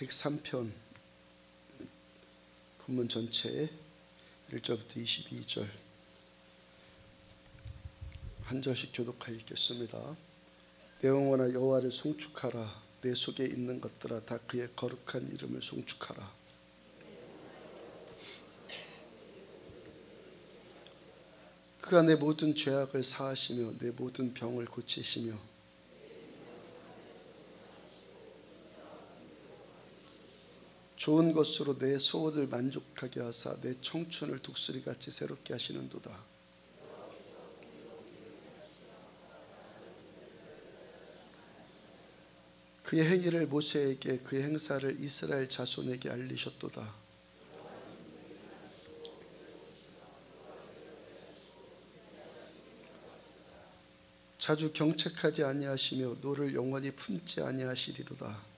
103편 본문 전체 1절부터 22절 한 절씩 교독하여 읽겠습니다. 내 영혼아 여호와를 송축하라. 내 속에 있는 것들아 다 그의 거룩한 이름을 송축하라. 그가 내 모든 죄악을 사하시며 내 모든 병을 고치시며 좋은 것으로 내 소원을 만족하게 하사 내 청춘을 독수리같이 새롭게 하시는도다. 그의 행위를 모세에게 그의 행사를 이스라엘 자손에게 알리셨도다. 자주 경책하지 아니하시며 노를 영원히 품지 아니하시리로다.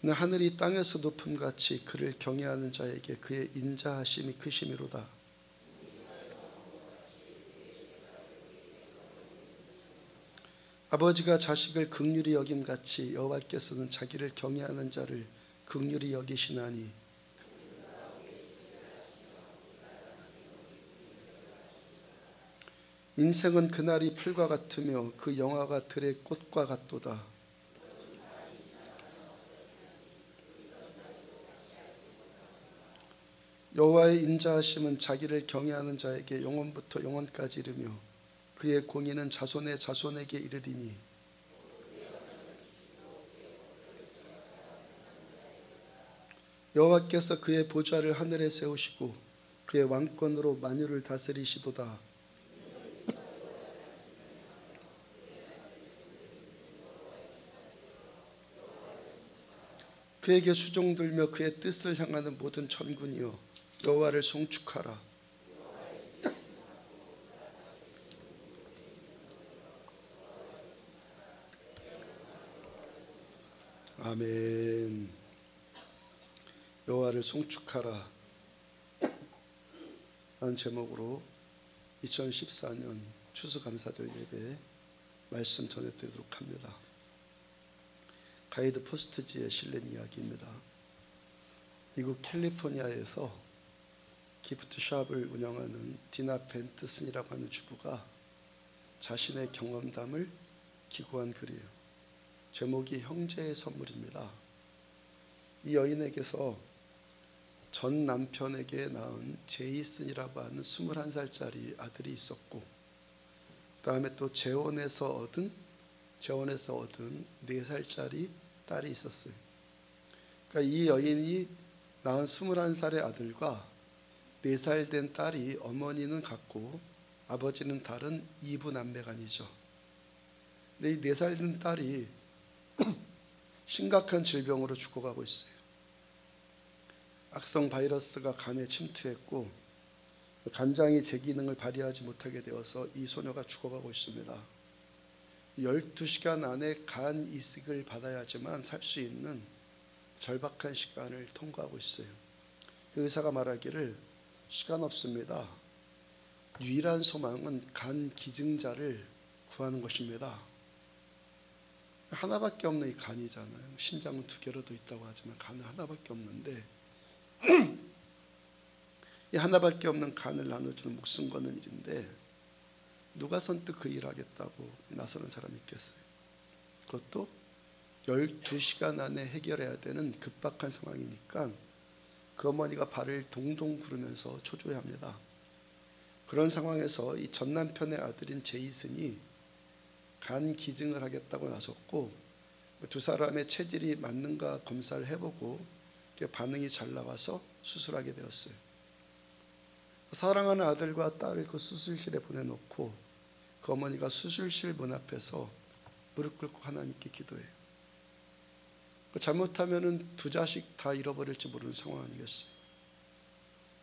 하늘이 땅에서 높음같이 그를 경외하는 자에게 그의 인자하심이 크심이로다. 아버지가 자식을 긍휼히 여김같이 여호와께서는 자기를 경외하는 자를 긍휼히 여기시나니 인생은 그날이 풀과 같으며 그 영화가 들의 꽃과 같도다. 여호와의 인자하심은 자기를 경외하는 자에게 영원부터 영원까지 이르며 그의 공의는 자손의 자손에게 이르리니 여호와께서 그의 보좌를 하늘에 세우시고 그의 왕권으로 만유를 다스리시도다. 그에게 수종들며 그의 뜻을 향하는 모든 천군이여 여호와를 송축하라. 아멘. 여호와를 송축하라 라는 제목으로 2014년 추수감사절 예배 말씀 전해드리도록 합니다. 가이드 포스트지에 실린 이야기입니다. 미국 캘리포니아에서 기프트샵을 운영하는 디나 벤트슨이라고 하는 주부가 자신의 경험담을 기고한 글이에요. 제목이 형제의 선물입니다. 이 여인에게서 전 남편에게 낳은 제이슨이라고 하는 21살짜리 아들이 있었고 그 다음에 또 재혼해서 얻은 4살짜리 딸이 있었어요. 그러니까 이 여인이 낳은 21살의 아들과 4살 된 딸이 어머니는 같고 아버지는 다른 이부남매간이죠. 근데 이 4살 된 딸이 심각한 질병으로 죽어가고 있어요. 악성 바이러스가 간에 침투했고 간장이 제 기능을 발휘하지 못하게 되어서 이 소녀가 죽어가고 있습니다. 12시간 안에 간 이식을 받아야지만 살 수 있는 절박한 시간을 통과하고 있어요. 그 의사가 말하기를 시간 없습니다. 유일한 소망은 간 기증자를 구하는 것입니다. 하나밖에 없는 이 간이잖아요. 신장은 2개로도 있다고 하지만 간은 하나밖에 없는데 이 하나밖에 없는 간을 나눠주는 목숨 거는 일인데 누가 선뜻 그 일을 하겠다고 나서는 사람이 있겠어요. 그것도 12시간 안에 해결해야 되는 급박한 상황이니까 그 어머니가 발을 동동 구르면서 초조해합니다. 그런 상황에서 이 전 남편의 아들인 제이슨이 간 기증을 하겠다고 나섰고 두 사람의 체질이 맞는가 검사를 해보고 반응이 잘 나와서 수술하게 되었어요. 사랑하는 아들과 딸을 그 수술실에 보내놓고 그 어머니가 수술실 문 앞에서 무릎 꿇고 하나님께 기도해요. 잘못하면 두 자식 다 잃어버릴지 모르는 상황 아니겠어요.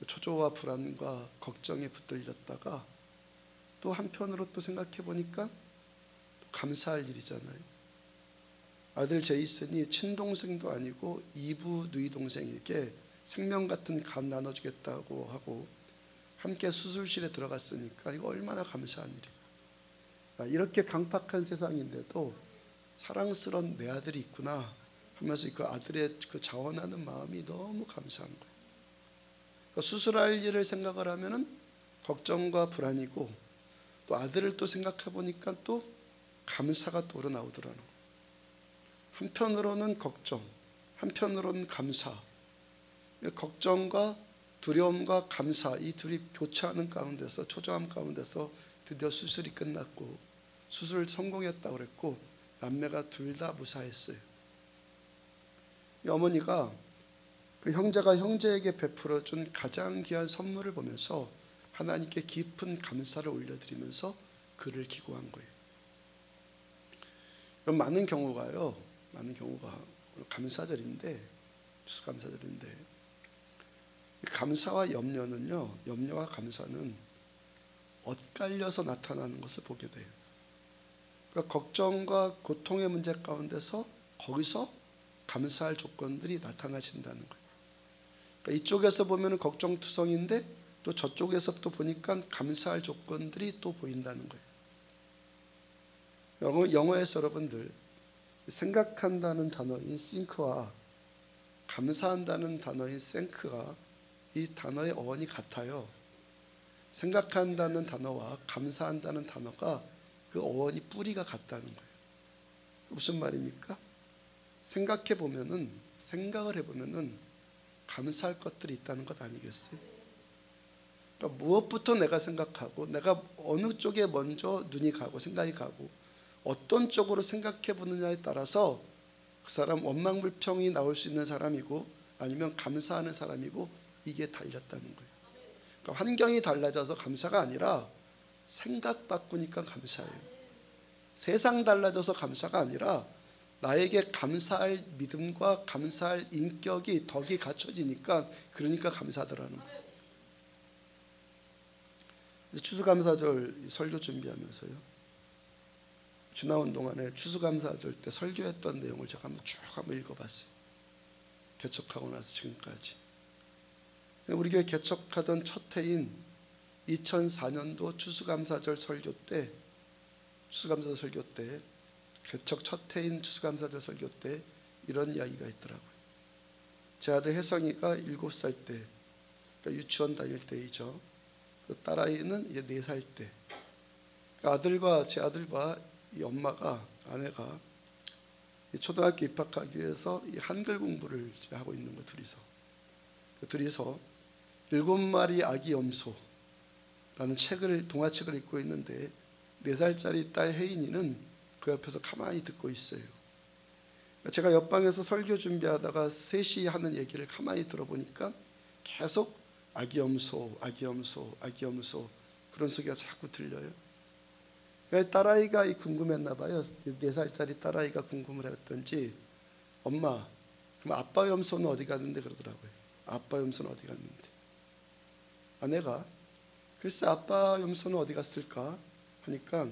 초조와 불안과 걱정에 붙들렸다가 또 한편으로 또 생각해 보니까 감사할 일이잖아요. 아들 제이슨이 친동생도 아니고 이부 누이 동생에게 생명 같은 간 나눠주겠다고 하고 함께 수술실에 들어갔으니까 이거 얼마나 감사한 일이에요. 이렇게 강팍한 세상인데도 사랑스러운 내 아들이 있구나 하면서 그 아들의 그 자원하는 마음이 너무 감사한 거예요. 그러니까 수술할 일을 생각을 하면은 걱정과 불안이고, 또 아들을 또 생각해 보니까 또 감사가 또 우러나오더라는 거예요. 한편으로는 걱정, 한편으로는 감사. 걱정과 두려움과 감사, 이 둘이 교차하는 가운데서, 초조함 가운데서 드디어 수술이 끝났고 수술 성공했다고 그랬고 남매가 둘 다 무사했어요. 이 어머니가 그 형제가 형제에게 베풀어준 가장 귀한 선물을 보면서 하나님께 깊은 감사를 올려드리면서 그를 기고한 거예요. 그럼 많은 경우가 감사절인데, 추수감사절인데, 감사와 염려는요, 염려와 감사는 엇갈려서 나타나는 것을 보게 돼요. 그러니까 걱정과 고통의 문제 가운데서 거기서 감사할 조건들이 나타나신다는 거예요. 그러니까 이쪽에서 보면 걱정투성인데 또 저쪽에서 또 보니까 감사할 조건들이 또 보인다는 거예요. 영어에서 여러분들 생각한다는 단어인 think와 감사한다는 단어인 thank가 이 단어의 어원이 같아요. 생각한다는 단어와 감사한다는 단어가 그 어원이 뿌리가 같다는 거예요. 무슨 말입니까? 생각을 해보면은 감사할 것들이 있다는 것 아니겠어요? 그러니까 무엇부터 내가 생각하고 내가 어느 쪽에 먼저 눈이 가고 생각이 가고 어떤 쪽으로 생각해 보느냐에 따라서 그 사람 원망불평이 나올 수 있는 사람이고 아니면 감사하는 사람이고 이게 달렸다는 거예요. 그러니까 환경이 달라져서 감사가 아니라 생각 바꾸니까 감사해요. 세상 달라져서 감사가 아니라 나에게 감사할 믿음과 감사할 인격이 덕이 갖춰지니까 그러니까 감사하더라는 거예요. 추수감사절 설교 준비하면서요. 지나온 동안에 추수감사절 때 설교했던 내용을 제가 한번 읽어봤어요. 개척하고 나서 지금까지. 우리 교회 개척하던 첫 해인 2004년도 추수감사절 설교 때 개척 첫 해인 추수감사절 설교 때 이런 이야기가 있더라고요. 제 아들 혜성이가 7살 때, 그러니까 유치원 다닐 때이죠. 그 딸아이는 이제 4살 때. 제 아들과 이 아내가 초등학교 입학하기 위해서 이 한글 공부를 하고 있는 거 둘이서 7마리 아기 염소라는 동화책을 읽고 있는데 4살짜리 딸 혜인이는 그 옆에서 가만히 듣고 있어요. 제가 옆방에서 설교 준비하다가 셋이 하는 얘기를 가만히 들어보니까 계속 아기 염소 그런 소리가 자꾸 들려요. 딸아이가 궁금했나 봐요. 4살짜리 딸아이가 궁금을 했던지 엄마, 그럼 아빠 염소는 어디 갔는데 그러더라고요. 아빠 염소는 어디 갔는데. 아내가 글쎄 아빠 염소는 어디 갔을까 하니까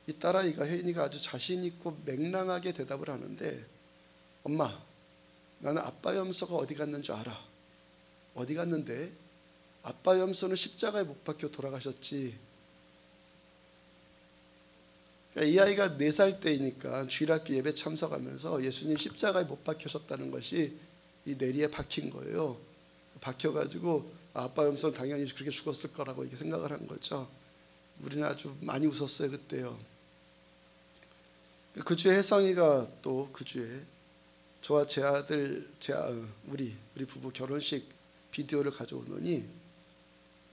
이 딸아이가 혜인이가 아주 자신 있고 맹랑하게 대답을 하는데 엄마, 나는 아빠 염소가 어디 갔는 줄 알아. 어디 갔는데? 아빠 염소는 십자가에 못 박혀 돌아가셨지. 그러니까 이 아이가 4살 때이니까 주일학교 예배 참석하면서 예수님 십자가에 못 박히셨다는 것이 이 내리에 박힌 거예요. 박혀가지고 아빠 염소는 당연히 그렇게 죽었을 거라고 이렇게 생각을 한 거죠. 우리는 아주 많이 웃었어요 그때요. 그 주에 혜성이가 또 그 주에 저와 제 아들 우리 부부 결혼식 비디오를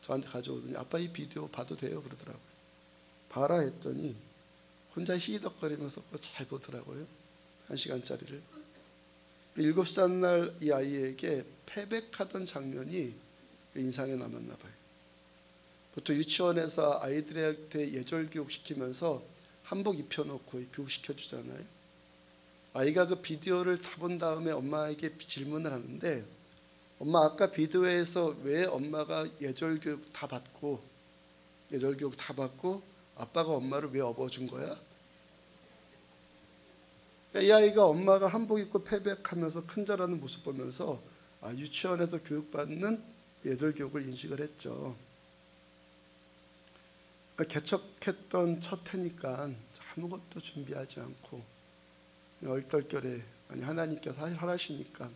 저한테 가져오더니 아빠 이 비디오 봐도 돼요 그러더라고요. 봐라 했더니 혼자 히덕거리면서 잘 보더라고요. 1시간짜리를. 7살 날 이 아이에게 패백하던 장면이 인상에 남았나 봐요. 보통 유치원에서 아이들한테 예절 교육 시키면서 한복 입혀놓고 교육시켜 주잖아요. 아이가 그 비디오를 다 본 다음에 엄마에게 질문을 하는데 엄마 아까 비디오에서 왜 엄마가 예절 교육 다 받고 아빠가 엄마를 왜 업어준 거야? 이 아이가 엄마가 한복 입고 패백하면서 큰절하는 모습 보면서 유치원에서 교육받는 예절 교육을 인식을 했죠. 개척했던 첫 해니까 아무것도 준비하지 않고 얼떨결에 하나님께서 하라시니까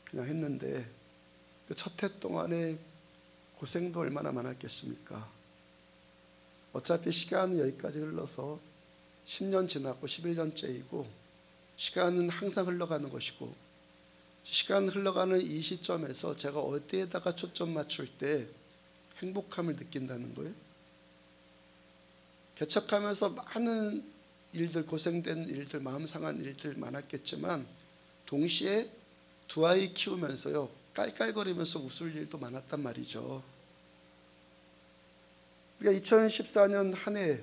그냥 했는데 그 첫 해 동안에 고생도 얼마나 많았겠습니까? 어차피 시간은 여기까지 흘러서 10년 지났고 11년째이고 시간은 항상 흘러가는 것이고 시간 흘러가는 이 시점에서 제가 어디에다가 초점 맞출 때 행복함을 느낀다는 거예요. 개척하면서 많은 일들, 고생된 일들, 마음 상한 일들 많았겠지만 동시에 두 아이 키우면서요 깔깔거리면서 웃을 일도 많았단 말이죠. 그러니까 2014년 한 해,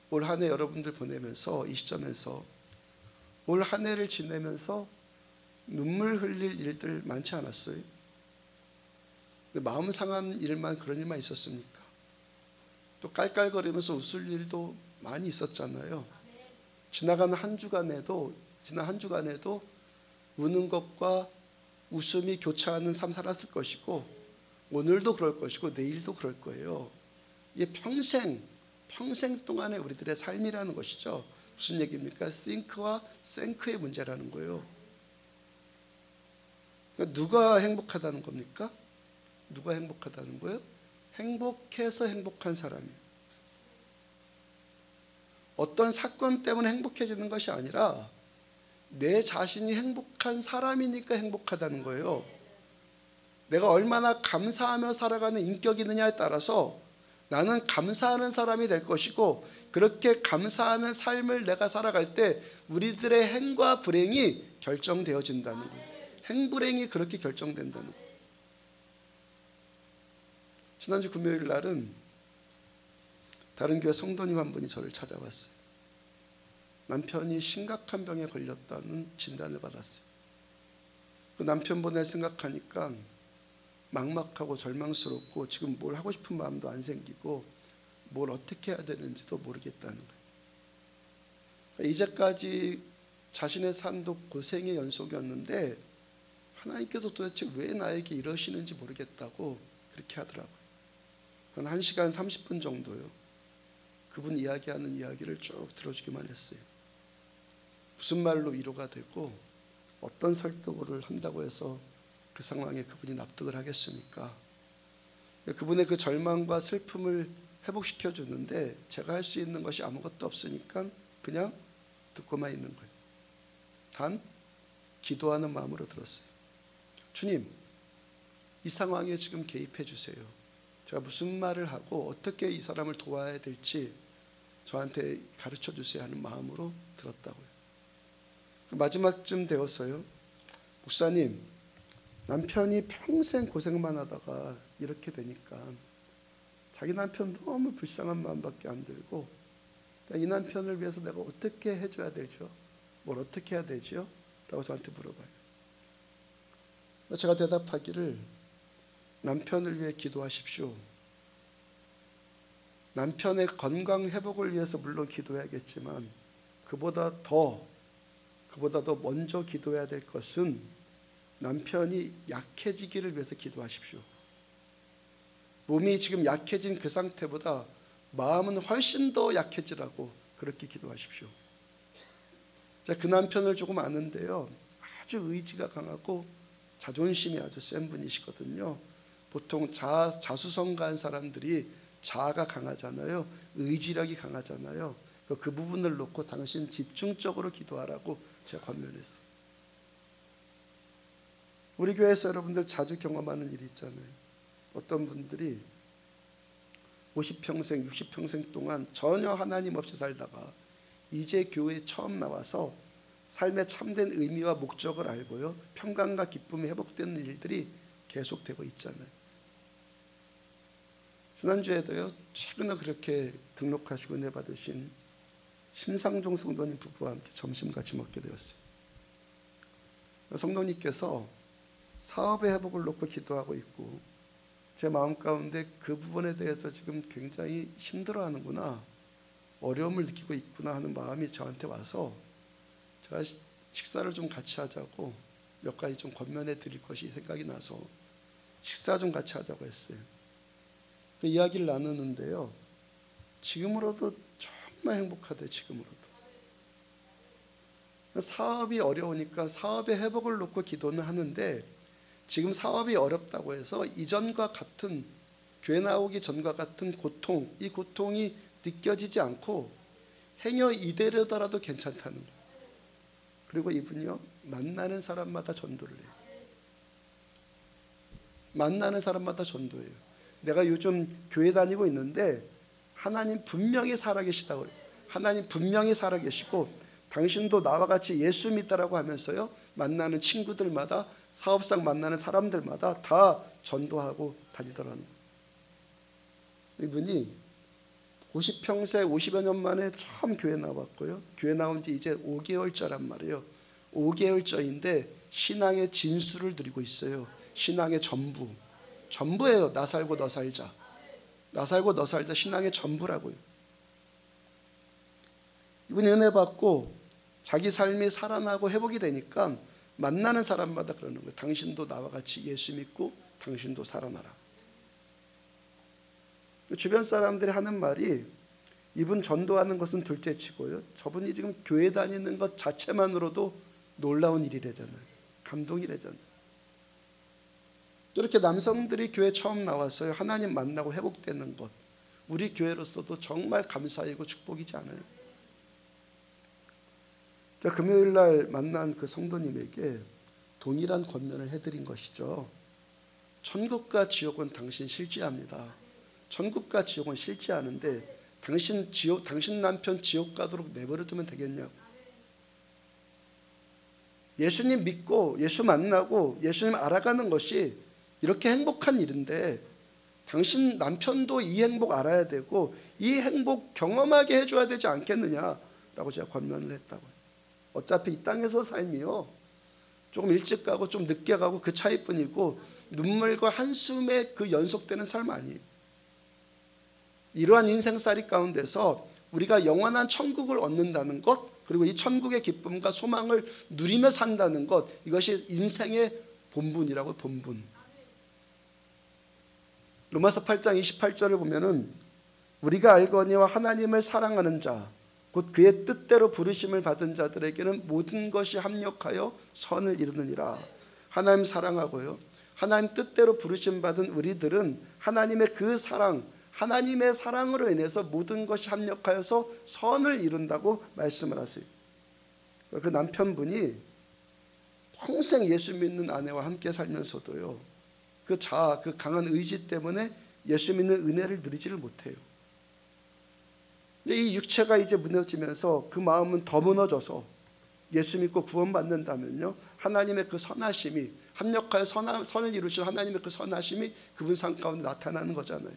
올 한 해 여러분들 보내면서 이 시점에서 올 한 해를 지내면서 눈물 흘릴 일들 많지 않았어요? 마음 상한 일만 그런 일만 있었습니까? 또 깔깔거리면서 웃을 일도 많이 있었잖아요. 지난 한 주간에도 우는 것과 웃음이 교차하는 삶 살았을 것이고 오늘도 그럴 것이고 내일도 그럴 거예요. 이게 평생 동안의 우리들의 삶이라는 것이죠. 무슨 얘기입니까? 싱크와 생크의 문제라는 거예요. 그러니까 누가 행복하다는 겁니까? 누가 행복하다는 거예요? 행복해서 행복한 사람이에요. 어떤 사건 때문에 행복해지는 것이 아니라 내 자신이 행복한 사람이니까 행복하다는 거예요. 내가 얼마나 감사하며 살아가는 인격이 있느냐에 따라서 나는 감사하는 사람이 될 것이고 그렇게 감사하는 삶을 내가 살아갈 때 우리들의 행과 불행이 결정되어진다는 거예요. 행불행이 그렇게 결정된다는 거예요. 지난주 금요일 날은 다른 교회 성도님 한 분이 저를 찾아왔어요. 남편이 심각한 병에 걸렸다는 진단을 받았어요. 그 남편 보낼 생각하니까 막막하고 절망스럽고 지금 뭘 하고 싶은 마음도 안 생기고 뭘 어떻게 해야 되는지도 모르겠다는 거예요. 이제까지 자신의 삶도 고생의 연속이었는데 하나님께서 도대체 왜 나에게 이러시는지 모르겠다고 그렇게 하더라고요. 한 1시간 30분 정도요. 그분 이야기하는 이야기를 쭉 들어주기만 했어요. 무슨 말로 위로가 되고 어떤 설득을 한다고 해서 그 상황에 그분이 납득을 하겠습니까? 그분의 그 절망과 슬픔을 회복시켜 주는데 제가 할 수 있는 것이 아무것도 없으니까 그냥 듣고만 있는 거예요. 단 기도하는 마음으로 들었어요. 주님, 이 상황에 지금 개입해 주세요. 제가 무슨 말을 하고 어떻게 이 사람을 도와야 될지 저한테 가르쳐 주세요 하는 마음으로 들었다고요. 마지막쯤 되어서요. 목사님, 남편이 평생 고생만 하다가 이렇게 되니까 자기 남편 너무 불쌍한 마음밖에 안 들고 이 남편을 위해서 내가 어떻게 해줘야 되죠? 뭘 어떻게 해야 되죠? 라고 저한테 물어봐요. 제가 대답하기를 남편을 위해 기도하십시오. 남편의 건강 회복을 위해서 물론 기도해야겠지만 그보다 더 먼저 기도해야 될 것은 남편이 약해지기를 위해서 기도하십시오. 몸이 지금 약해진 그 상태보다 마음은 훨씬 더 약해지라고 그렇게 기도하십시오. 제가 그 남편을 조금 아는데요. 아주 의지가 강하고 자존심이 아주 센 분이시거든요. 보통 자수성가한 사람들이 자아가 강하잖아요. 의지력이 강하잖아요. 그 부분을 놓고 당신 집중적으로 기도하라고 제가 권면했어요. 우리 교회에서 여러분들 자주 경험하는 일이 있잖아요. 어떤 분들이 50평생, 60평생 동안 전혀 하나님 없이 살다가 이제 교회에 처음 나와서 삶의 참된 의미와 목적을 알고요. 평강과 기쁨이 회복되는 일들이 계속되고 있잖아요. 지난주에도요. 최근에 그렇게 등록하시고 은혜 받으신 심상종 성도님 부부와 함께 점심 같이 먹게 되었어요. 성도님께서 사업의 회복을 놓고 기도하고 있고 제 마음 가운데 그 부분에 대해서 지금 굉장히 힘들어하는구나, 어려움을 느끼고 있구나 하는 마음이 저한테 와서 제가 식사를 좀 같이 하자고 몇 가지 좀 권면해 드릴 것이 생각이 나서 식사 좀 같이 하자고 했어요. 그 이야기를 나누는데요. 지금으로도 정말 행복하대. 지금으로도. 사업이 어려우니까 사업의 회복을 놓고 기도는 하는데, 지금 사업이 어렵다고 해서 이전과 같은, 교회 나오기 전과 같은 고통, 이 고통이 느껴지지 않고 행여 이대로더라도 괜찮다는 거예요. 그리고 이분이요, 만나는 사람마다 전도를 해요. 만나는 사람마다 전도해요. 내가 요즘 교회 다니고 있는데 하나님 분명히 살아계시다고 해요. 하나님 분명히 살아계시고 당신도 나와 같이 예수 믿다라고 하면서요, 만나는 친구들마다, 사업상 만나는 사람들마다 다 전도하고 다니더라는 거예요. 이분이 50평생 50여 년 만에 처음 교회 나왔고요. 교회 나온 지 이제 5개월째란 말이에요. 5개월째인데 신앙의 진수를 누리고 있어요. 신앙의 전부. 전부예요. 나 살고 너 살자. 나 살고 너 살자. 신앙의 전부라고요. 이분이 은혜 받고 자기 삶이 살아나고 회복이 되니까 만나는 사람마다 그러는 거예요. 당신도 나와 같이 예수 믿고 당신도 살아나라. 주변 사람들이 하는 말이, 이분 전도하는 것은 둘째치고요, 저분이 지금 교회 다니는 것 자체만으로도 놀라운 일이래잖아요. 감동이래잖아요. 이렇게 남성들이 교회 처음 나왔어요. 하나님 만나고 회복되는 것, 우리 교회로서도 정말 감사이고 축복이지 않아요? 제가 금요일 날 만난 그 성도님에게 동일한 권면을 해드린 것이죠. 천국과 지옥은 당신 실지합니다. 천국과 지옥은 실지하는데 당신 남편 지옥 가도록 내버려두면 되겠냐고. 예수님 믿고 예수 만나고 예수님 알아가는 것이 이렇게 행복한 일인데, 당신 남편도 이 행복 알아야 되고 이 행복 경험하게 해줘야 되지 않겠느냐라고 제가 권면을 했다고요. 어차피 이 땅에서 삶이요, 조금 일찍 가고 좀 늦게 가고 그 차이뿐이고 눈물과 한숨에 그 연속되는 삶 아니에요. 이러한 인생살이 가운데서 우리가 영원한 천국을 얻는다는 것, 그리고 이 천국의 기쁨과 소망을 누리며 산다는 것, 이것이 인생의 본분이라고. 본분. 로마서 8장 28절을 보면은, 우리가 알거니와 하나님을 사랑하는 자, 곧 그의 뜻대로 부르심을 받은 자들에게는 모든 것이 합력하여 선을 이루느니라. 하나님 사랑하고요, 하나님 뜻대로 부르심 받은 우리들은 하나님의 그 사랑, 하나님의 사랑으로 인해서 모든 것이 합력하여서 선을 이룬다고 말씀을 하세요. 그 남편분이 평생 예수 믿는 아내와 함께 살면서도요, 그 강한 의지 때문에 예수 믿는 은혜를 누리지를 못해요. 근데 이 육체가 이제 무너지면서 그 마음은 더 무너져서 예수 믿고 구원받는다면요, 하나님의 그 선하심이, 합력하여 선을 이루신 하나님의 그 선하심이 그분 삶 가운데 나타나는 거잖아요.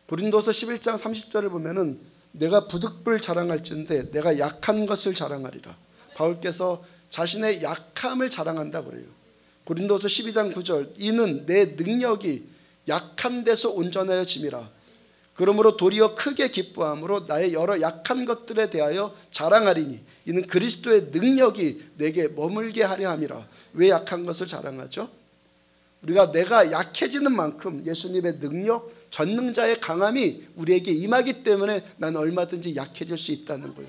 고린도서 11장 30절을 보면은, 내가 부득불 자랑할진대 내가 약한 것을 자랑하리라. 바울께서 자신의 약함을 자랑한다 그래요. 고린도서 12장 9절, 이는 내 능력이 약한 데서 온전하여 짐이라. 그러므로 도리어 크게 기뻐함으로 나의 여러 약한 것들에 대하여 자랑하리니 이는 그리스도의 능력이 내게 머물게 하려 함이라. 왜 약한 것을 자랑하죠? 내가 약해지는 만큼 예수님의 능력, 전능자의 강함이 우리에게 임하기 때문에 나는 얼마든지 약해질 수 있다는 거예요.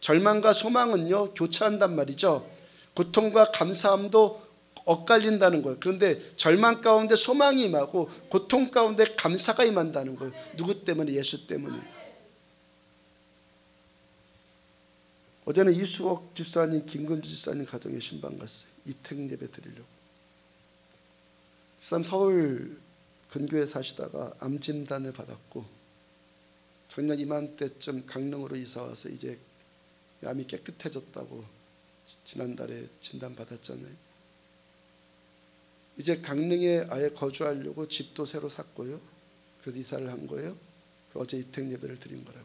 절망과 소망은요, 교차한단 말이죠. 고통과 감사함도 엇갈린다는 거예요. 그런데 절망 가운데 소망이 임하고 고통 가운데 감사가 임한다는 거예요. 누구 때문에? 예수 때문에. 어제는 이수옥 집사님, 김근주 집사님 가정에 신방 갔어요. 이택 예배 드리려고. 집사님 서울 근교에 사시다가 암진단을 받았고, 작년 이맘때쯤 강릉으로 이사와서 이제 암이 깨끗해졌다고 지난달에 진단받았잖아요. 이제 강릉에 아예 거주하려고 집도 새로 샀고요. 그래서 이사를 한 거예요. 어제 이택 예배를 드린 거라고요.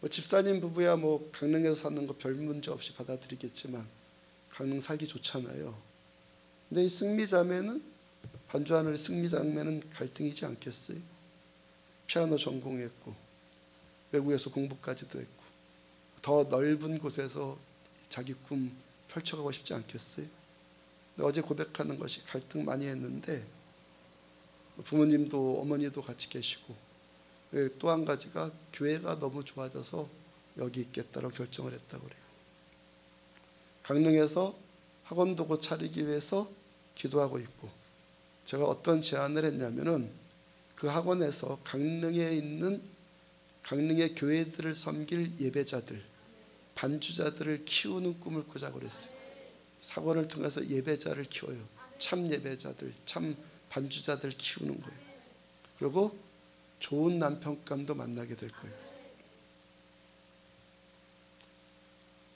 집사님 부부야 강릉에서 사는 거 별 문제 없이 받아들이겠지만 강릉 살기 좋잖아요. 근데 이 승미자매는, 반주하는 승미자매는 갈등이지 않겠어요? 피아노 전공했고 외국에서 공부까지도 했고 더 넓은 곳에서 자기 꿈 펼쳐가고 싶지 않겠어요? 어제 고백하는 것이, 갈등 많이 했는데 부모님도 어머니도 같이 계시고 또 한 가지가 교회가 너무 좋아져서 여기 있겠다고 결정을 했다고 그래요. 강릉에서 학원도 곧 차리기 위해서 기도하고 있고, 제가 어떤 제안을 했냐면은 그 학원에서 강릉에 있는 강릉의 교회들을 섬길 예배자들, 반주자들을 키우는 꿈을 꾸자고 그랬어요. 학원을 통해서 예배자를 키워요. 참 예배자들, 참 반주자들 키우는 거예요. 그리고 좋은 남편감도 만나게 될 거예요.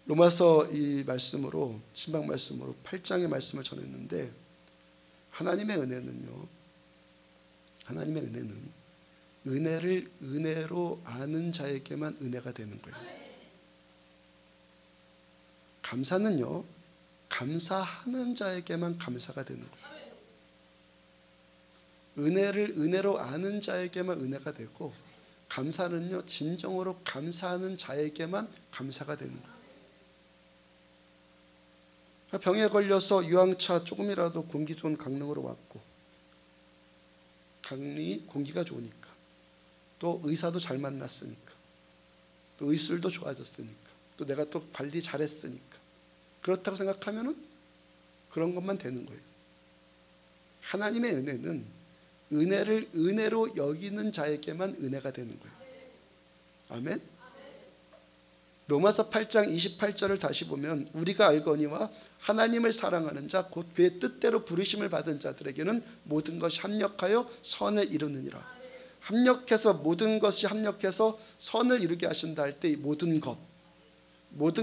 로마서 이 말씀으로, 신방 말씀으로 8장의 말씀을 전했는데, 하나님의 은혜는요, 하나님의 은혜는 은혜를 은혜로 아는 자에게만 은혜가 되는 거예요. 감사는요, 감사하는 자에게만 감사가 되는 거예요. 은혜를 은혜로 아는 자에게만 은혜가 되고, 감사는요, 진정으로 감사하는 자에게만 감사가 되는 거예요. 병에 걸려서 유황차 조금이라도 공기 좋은 강릉으로 왔고, 강릉이 공기가 좋으니까, 또 의사도 잘 만났으니까, 또 의술도 좋아졌으니까, 또 내가 또 관리 잘했으니까, 그렇다고 생각하면은 그런 것만 되는 거예요. 하나님의 은혜는 은혜를 은혜로 여기는 자에게만 은혜가 되는 거예요. 아멘. 로마서 8장 28절을 다시 보면, 우리가 알거니와 하나님을 사랑하는 자 곧 그의 뜻대로 부르심을 받은 자들에게는 모든 것이 합력하여 선을 이루느니라. 합력해서, 모든 것이 합력해서 선을 이루게 하신다 할 때, 이 모든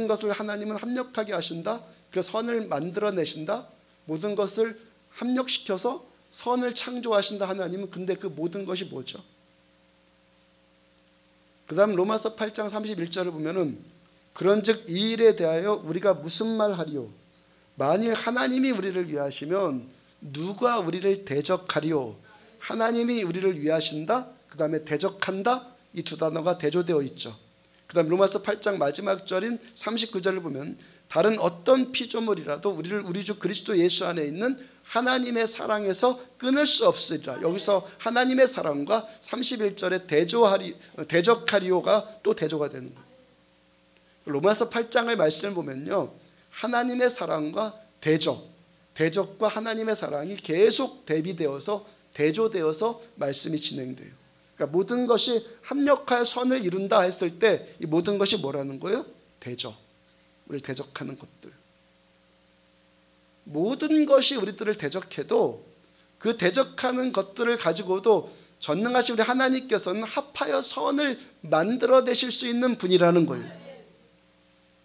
것을 하나님은 합력하게 하신다. 그래서 선을 만들어내신다. 모든 것을 합력시켜서 선을 창조하신다 하나님은. 근데 그 모든 것이 뭐죠? 그 다음 로마서 8장 31절을 보면은, 그런즉 이 일에 대하여 우리가 무슨 말 하리요? 만일 하나님이 우리를 위하시면 누가 우리를 대적하리요? 하나님이 우리를 위하신다, 그 다음에 대적한다, 이 두 단어가 대조되어 있죠. 그 다음 로마서 8장 마지막 절인 39절을 보면, 다른 어떤 피조물이라도 우리를 우리 주 그리스도 예수 안에 있는 하나님의 사랑에서 끊을 수 없으리라. 여기서 하나님의 사랑과 31절에 대적하리오가 또 대조가 되는 거예요. 로마서 8장의 말씀을 보면요, 하나님의 사랑과 대적과 하나님의 사랑이 계속 대비되어서 대조되어서 말씀이 진행돼요. 그러니까 모든 것이 합력하여 선을 이룬다 했을 때, 이 모든 것이 뭐라는 거예요? 대적. 우리를 대적하는 것들. 모든 것이 우리들을 대적해도 그 대적하는 것들을 가지고도 전능하신 우리 하나님께서는 합하여 선을 만들어내실 수 있는 분이라는 거예요.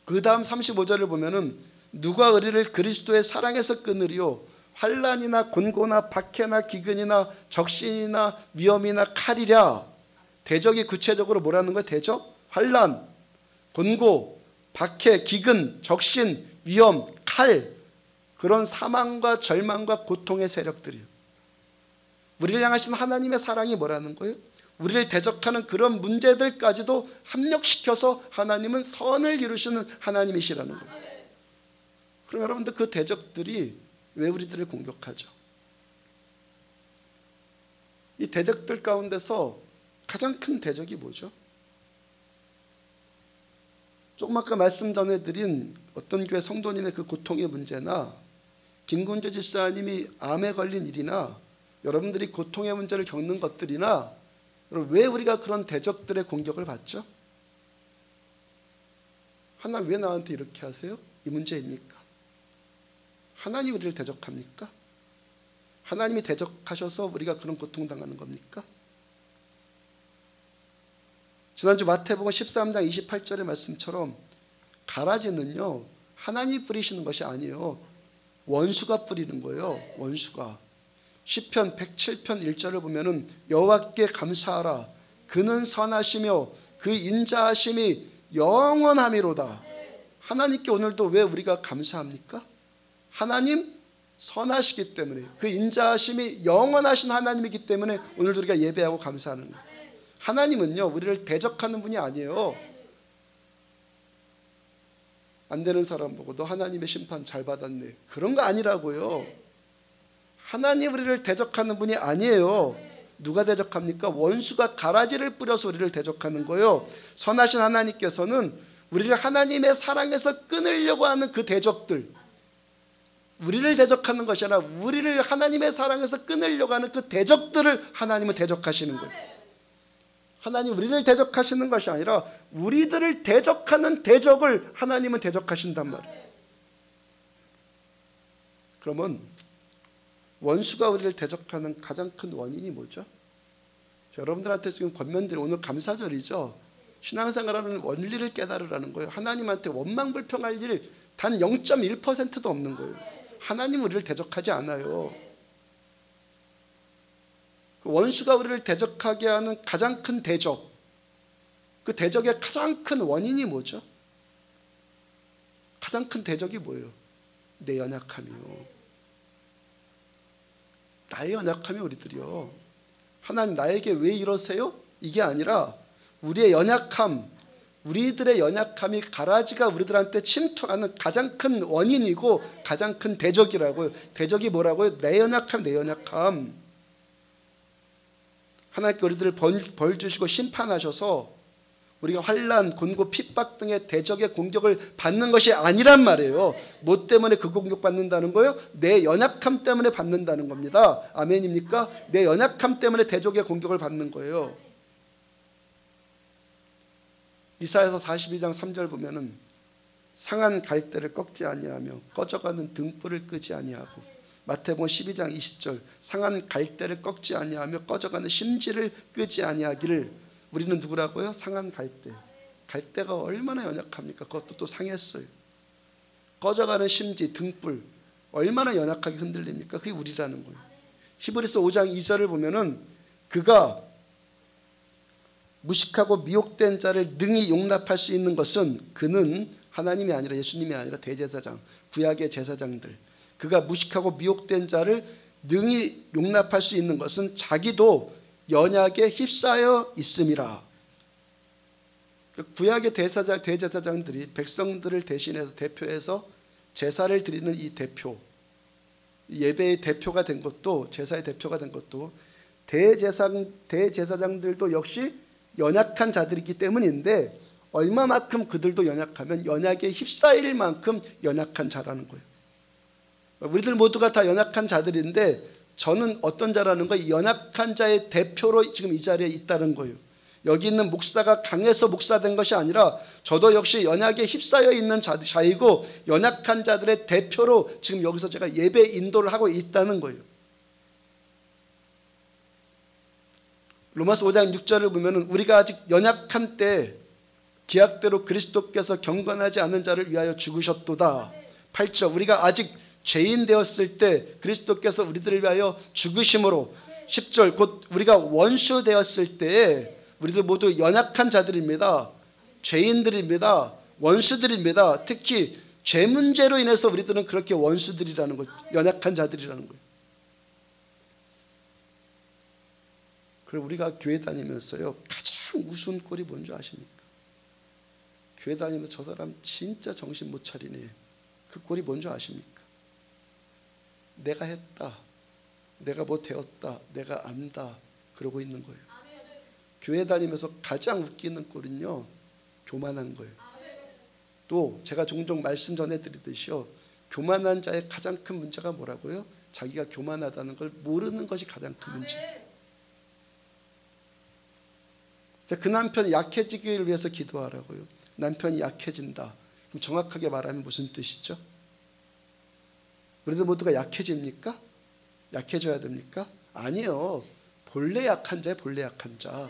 그 다음 35절을 보면은, 누가 우리를 그리스도의 사랑에서 끊으리요? 환난이나 곤고나 박해나 기근이나 적신이나 위험이나 칼이랴. 대적이 구체적으로 뭐라는 거예요? 대적? 환난, 곤고, 박해, 기근, 적신, 위험, 칼. 그런 사망과 절망과 고통의 세력들이요. 우리를 향하신 하나님의 사랑이 뭐라는 거예요? 우리를 대적하는 그런 문제들까지도 합력시켜서 하나님은 선을 이루시는 하나님이시라는 거예요. 그럼 여러분들, 그 대적들이 왜 우리들을 공격하죠? 이 대적들 가운데서 가장 큰 대적이 뭐죠? 조금 아까 말씀 전해드린 어떤 교회 성도님의 그 고통의 문제나, 김군주 집사님이 암에 걸린 일이나, 여러분들이 고통의 문제를 겪는 것들이나, 왜 우리가 그런 대적들의 공격을 받죠? 하나님 왜 나한테 이렇게 하세요? 이 문제입니까? 하나님 우리를 대적합니까? 하나님이 대적하셔서 우리가 그런 고통당하는 겁니까? 지난주 마태복음 13장 28절의 말씀처럼, 가라지는요, 하나님이 뿌리시는 것이 아니에요. 원수가 뿌리는 거예요. 원수가. 시편 107편 1절을 보면은, 여호와께 감사하라. 그는 선하시며 그 인자하심이 영원함이로다. 하나님께 오늘도 왜 우리가 감사합니까? 하나님 선하시기 때문에, 그 인자하심이 영원하신 하나님이기 때문에 오늘도 우리가 예배하고 감사하는 거예요. 하나님은요, 우리를 대적하는 분이 아니에요. 안 되는 사람 보고 너 하나님의 심판 잘 받았네, 그런 거 아니라고요. 하나님 우리를 대적하는 분이 아니에요. 누가 대적합니까? 원수가 가라지를 뿌려서 우리를 대적하는 거예요. 선하신 하나님께서는 우리를 하나님의 사랑에서 끊으려고 하는 그 대적들, 우리를 대적하는 것이 아니라 우리를 하나님의 사랑에서 끊으려고 하는 그 대적들을 하나님은 대적하시는 거예요. 하나님 우리를 대적하시는 것이 아니라 우리들을 대적하는 대적을 하나님은 대적하신단 말이에요. 그러면 원수가 우리를 대적하는 가장 큰 원인이 뭐죠? 여러분들한테 지금 권면드린 오늘 감사절이죠. 신앙생활하는 원리를 깨달으라는 거예요. 하나님한테 원망불평할 일이 단 0.1%도 없는 거예요. 하나님은 우리를 대적하지 않아요. 원수가 우리를 대적하게 하는 가장 큰 대적, 그 대적의 가장 큰 원인이 뭐죠? 가장 큰 대적이 뭐예요? 내 연약함이요. 나의 연약함이 우리들이요. 하나님 나에게 왜 이러세요? 이게 아니라 우리의 연약함, 우리들의 연약함이 가라지가 우리들한테 침투하는 가장 큰 원인이고 가장 큰 대적이라고요. 대적이 뭐라고요? 내 연약함, 내 연약함. 하나님께 우리들을 벌 주시고 심판하셔서 우리가 환난, 곤고, 핍박 등의 대적의 공격을 받는 것이 아니란 말이에요. 뭐 때문에 그 공격 받는다는 거예요? 내 연약함 때문에 받는다는 겁니다. 아멘입니까? 내 연약함 때문에 대적의 공격을 받는 거예요. 이사야서 42장 3절 보면은 상한 갈대를 꺾지 아니하며 꺼져가는 등불을 끄지 아니하고, 마태복음 12장 20절 상한 갈대를 꺾지 아니하며 꺼져가는 심지를 끄지 아니하기를. 우리는 누구라고요? 상한 갈대. 갈대가 얼마나 연약합니까? 그것도 또 상했어요. 꺼져가는 심지, 등불 얼마나 연약하게 흔들립니까? 그게 우리라는 거예요. 히브리서 5장 2절을 보면은 그가 무식하고 미혹된 자를 능히 용납할 수 있는 것은, 그는 하나님이 아니라 예수님이 아니라 대제사장, 구약의 제사장들, 그가 무식하고 미혹된 자를 능히 용납할 수 있는 것은 자기도 연약에 휩싸여 있음이라. 구약의 대제사장들이 백성들을 대신해서 대표해서 제사를 드리는 이 대표, 예배의 대표가 된 것도, 제사의 대표가 된 것도 대제사장들도 역시 연약한 자들이기 때문인데, 얼마만큼 그들도 연약하면 연약에 휩싸일 만큼 연약한 자라는 거예요. 우리들 모두가 다 연약한 자들인데 저는 어떤 자라는 거예요? 연약한 자의 대표로 지금 이 자리에 있다는 거예요. 여기 있는 목사가 강해서 목사된 것이 아니라 저도 역시 연약에 휩싸여 있는 자이고 연약한 자들의 대표로 지금 여기서 제가 예배 인도를 하고 있다는 거예요. 로마서 5장 6절을 보면 우리가 아직 연약한 때 기약대로 그리스도께서 경건하지 않은 자를 위하여 죽으셨도다. 8절 우리가 아직 죄인 되었을 때 그리스도께서 우리들을 위하여 죽으심으로. 10절 곧 우리가 원수 되었을 때, 우리들 모두 연약한 자들입니다. 죄인들입니다. 원수들입니다. 특히 죄 문제로 인해서 우리들은 그렇게 원수들이라는 거예요. 연약한 자들이라는 거예요. 그리고 우리가 교회 다니면서요, 가장 우스운 꼴이 뭔지 아십니까? 교회 다니면서 저 사람 진짜 정신 못 차리네. 그 꼴이 뭔지 아십니까? 내가 했다, 내가 뭐 되었다, 내가 안다 그러고 있는 거예요. 교회 다니면서 가장 웃기는 꼴은요, 교만한 거예요. 또 제가 종종 말씀 전해드리듯이요, 교만한 자의 가장 큰 문제가 뭐라고요? 자기가 교만하다는 걸 모르는 것이 가장 큰 문제. 그 남편이 약해지기를 위해서 기도하라고요. 남편이 약해진다. 그럼 정확하게 말하면 무슨 뜻이죠? 우리들 모두가 약해집니까? 약해져야 됩니까? 아니요. 본래 약한 자예요. 본래 약한 자.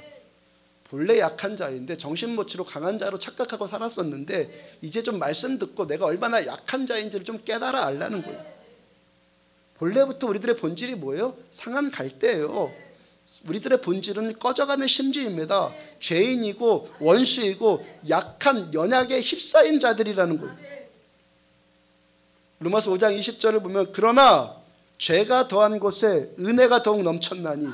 본래 약한 자인데 정신 못 차리고 강한 자로 착각하고 살았었는데 이제 좀 말씀 듣고 내가 얼마나 약한 자인지를 좀 깨달아 알라는 거예요. 본래부터 우리들의 본질이 뭐예요? 상한 갈대예요. 우리들의 본질은 꺼져가는 심지입니다. 죄인이고 원수이고 약한 연약에 휩싸인 자들이라는 거예요. 로마서 5장 20절을 보면 그러나 죄가 더한 곳에 은혜가 더욱 넘쳤나니,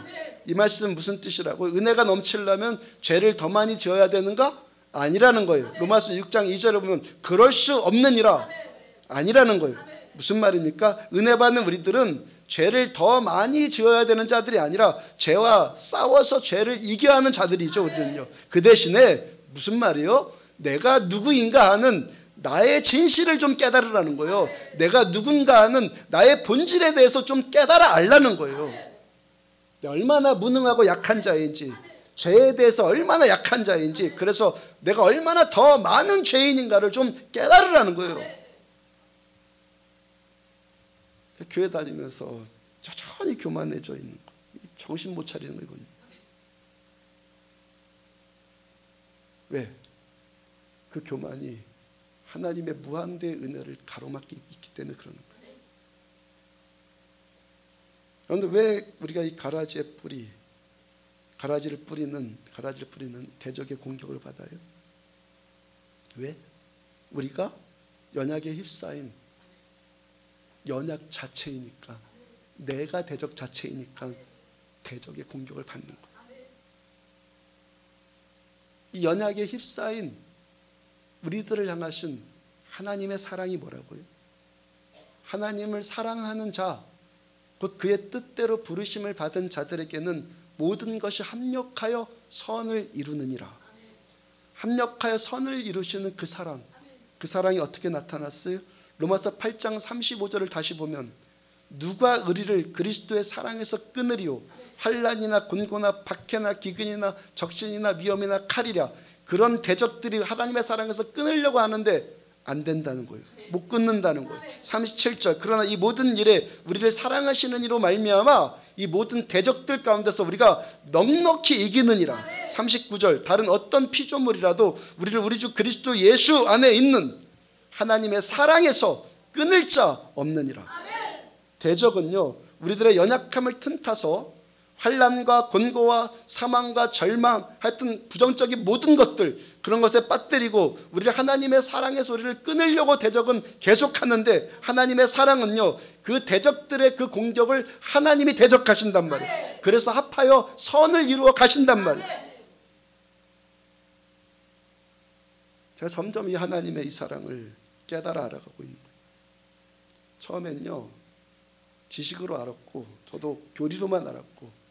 이 말씀은 무슨 뜻이라고? 은혜가 넘치려면 죄를 더 많이 지어야 되는가? 아니라는 거예요. 로마서 6장 2절을 보면 그럴 수 없느니라. 아니라는 거예요. 무슨 말입니까? 은혜 받는 우리들은 죄를 더 많이 지어야 되는 자들이 아니라 죄와 싸워서 죄를 이겨야 하는 자들이죠. 우리는요. 그 대신에 무슨 말이요? 내가 누구인가 하는 나의 진실을 좀 깨달으라는 거예요. 내가 누군가 하는 나의 본질에 대해서 좀 깨달아 알라는 거예요. 얼마나 무능하고 약한 자인지, 죄에 대해서 얼마나 약한 자인지, 그래서 내가 얼마나 더 많은 죄인인가를 좀 깨달으라는 거예요. 교회 다니면서 천천히 교만해져 있는 거, 정신 못 차리는 거거든요. 왜? 그 교만이 하나님의 무한대의 은혜를 가로막기 있기 때문에 그러는 거예요. 그런데 왜 우리가 이 가라지를 뿌리는 대적의 공격을 받아요? 왜? 우리가 연약에 휩싸인 연약 자체이니까, 내가 대적 자체이니까 대적의 공격을 받는 거예요. 이 연약에 휩싸인 우리들을 향하신 하나님의 사랑이 뭐라고요? 하나님을 사랑하는 자, 곧 그의 뜻대로 부르심을 받은 자들에게는 모든 것이 합력하여 선을 이루느니라. 합력하여 선을 이루시는 그 사랑이 어떻게 나타났어요? 로마서 8장 35절을 다시 보면, 누가 의리를 그리스도의 사랑에서 끊으리요? 환난이나 곤고나 박해나 기근이나 적신이나 위험이나 칼이랴. 그런 대적들이 하나님의 사랑에서 끊으려고 하는데 안 된다는 거예요. 못 끊는다는 거예요. 37절, 그러나 이 모든 일에 우리를 사랑하시는 이로 말미암아 이 모든 대적들 가운데서 우리가 넉넉히 이기느니라. 39절, 다른 어떤 피조물이라도 우리를 우리 주 그리스도 예수 안에 있는 하나님의 사랑에서 끊을 자 없느니라. 대적은요, 우리들의 연약함을 틈타서 환난과 곤고와 사망과 절망, 하여튼 부정적인 모든 것들, 그런 것에 빠뜨리고 우리를 하나님의 사랑에서 우리를 끊으려고 대적은 계속하는데, 하나님의 사랑은요, 그 대적들의 그 공격을 하나님이 대적하신단 말이에요. 그래서 합하여 선을 이루어 가신단 말이에요. 제가 점점 이 하나님의 이 사랑을 깨달아 알아가고 있는 거예요. 처음엔요, 지식으로 알았고, 저도 교리로만 알았고,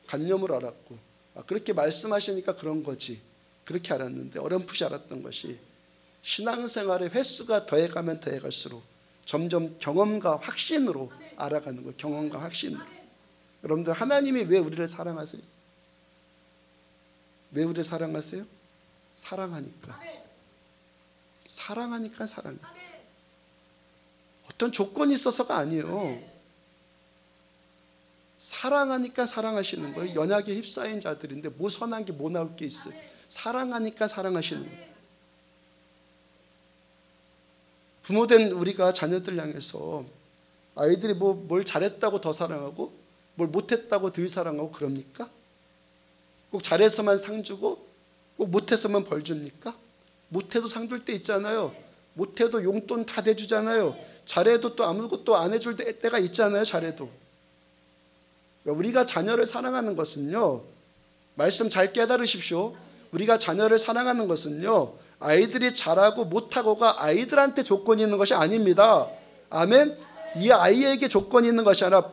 관념으로 알았고, 그렇게 말씀하시니까 그런 거지, 그렇게 알았는데, 어렴풋이 알았던 것이 신앙생활의 횟수가 더해가면 더해갈수록 점점 경험과 확신으로 알아가는 거예요. 경험과 확신으로. 여러분들, 하나님이 왜 우리를 사랑하세요? 왜 우리를 사랑하세요? 사랑하니까. 사랑하니까 사랑해요. 어떤 조건이 있어서가 아니에요. 사랑하니까 사랑하시는 거예요. 연약에 휩싸인 자들인데 뭐 선한 게 뭐 나올 게 있어요. 사랑하니까 사랑하시는 거예요. 부모된 우리가 자녀들 향해서 아이들이 뭘 잘했다고 더 사랑하고 뭘 못했다고 덜 사랑하고 그럽니까? 꼭 잘해서만 상 주고 꼭 못해서만 벌 줍니까? 못해도 상 줄 때 있잖아요. 못해도 용돈 다 대주잖아요. 잘해도 또 아무것도 안 해줄 때가 있잖아요. 잘해도. 우리가 자녀를 사랑하는 것은요, 말씀 잘 깨달으십시오. 우리가 자녀를 사랑하는 것은요, 아이들이 잘하고 못하고가 아이들한테 조건이 있는 것이 아닙니다. 아멘. 이 아이에게 조건이 있는 것이 아니라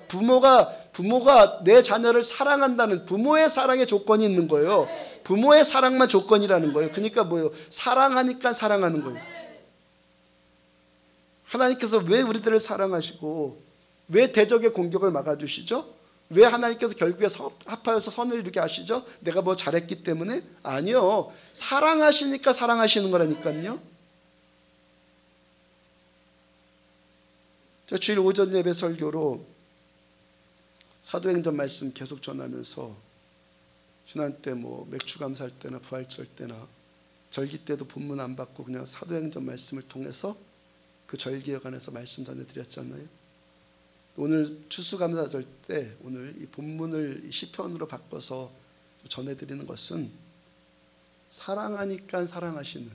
부모가 내 자녀를 사랑한다는 부모의 사랑에 조건이 있는 거예요. 부모의 사랑만 조건이라는 거예요. 그러니까 뭐예요? 사랑하니까 사랑하는 거예요. 하나님께서 왜 우리들을 사랑하시고 왜 대적의 공격을 막아주시죠? 왜 하나님께서 결국에 합하여서 선을 이루게 하시죠? 내가 뭐 잘했기 때문에? 아니요. 사랑하시니까 사랑하시는 거라니까요. 저 주일 오전 예배 설교로 사도행전 말씀 계속 전하면서 지난 때 뭐 맥주 감사할 때나 부활절 때나 절기 때도 본문 안 받고 그냥 사도행전 말씀을 통해서 그 절기에 관해서 말씀 전해드렸잖아요. 오늘 추수감사절 때 오늘 이 본문을 시편으로 바꿔서 전해드리는 것은 사랑하니까 사랑하시는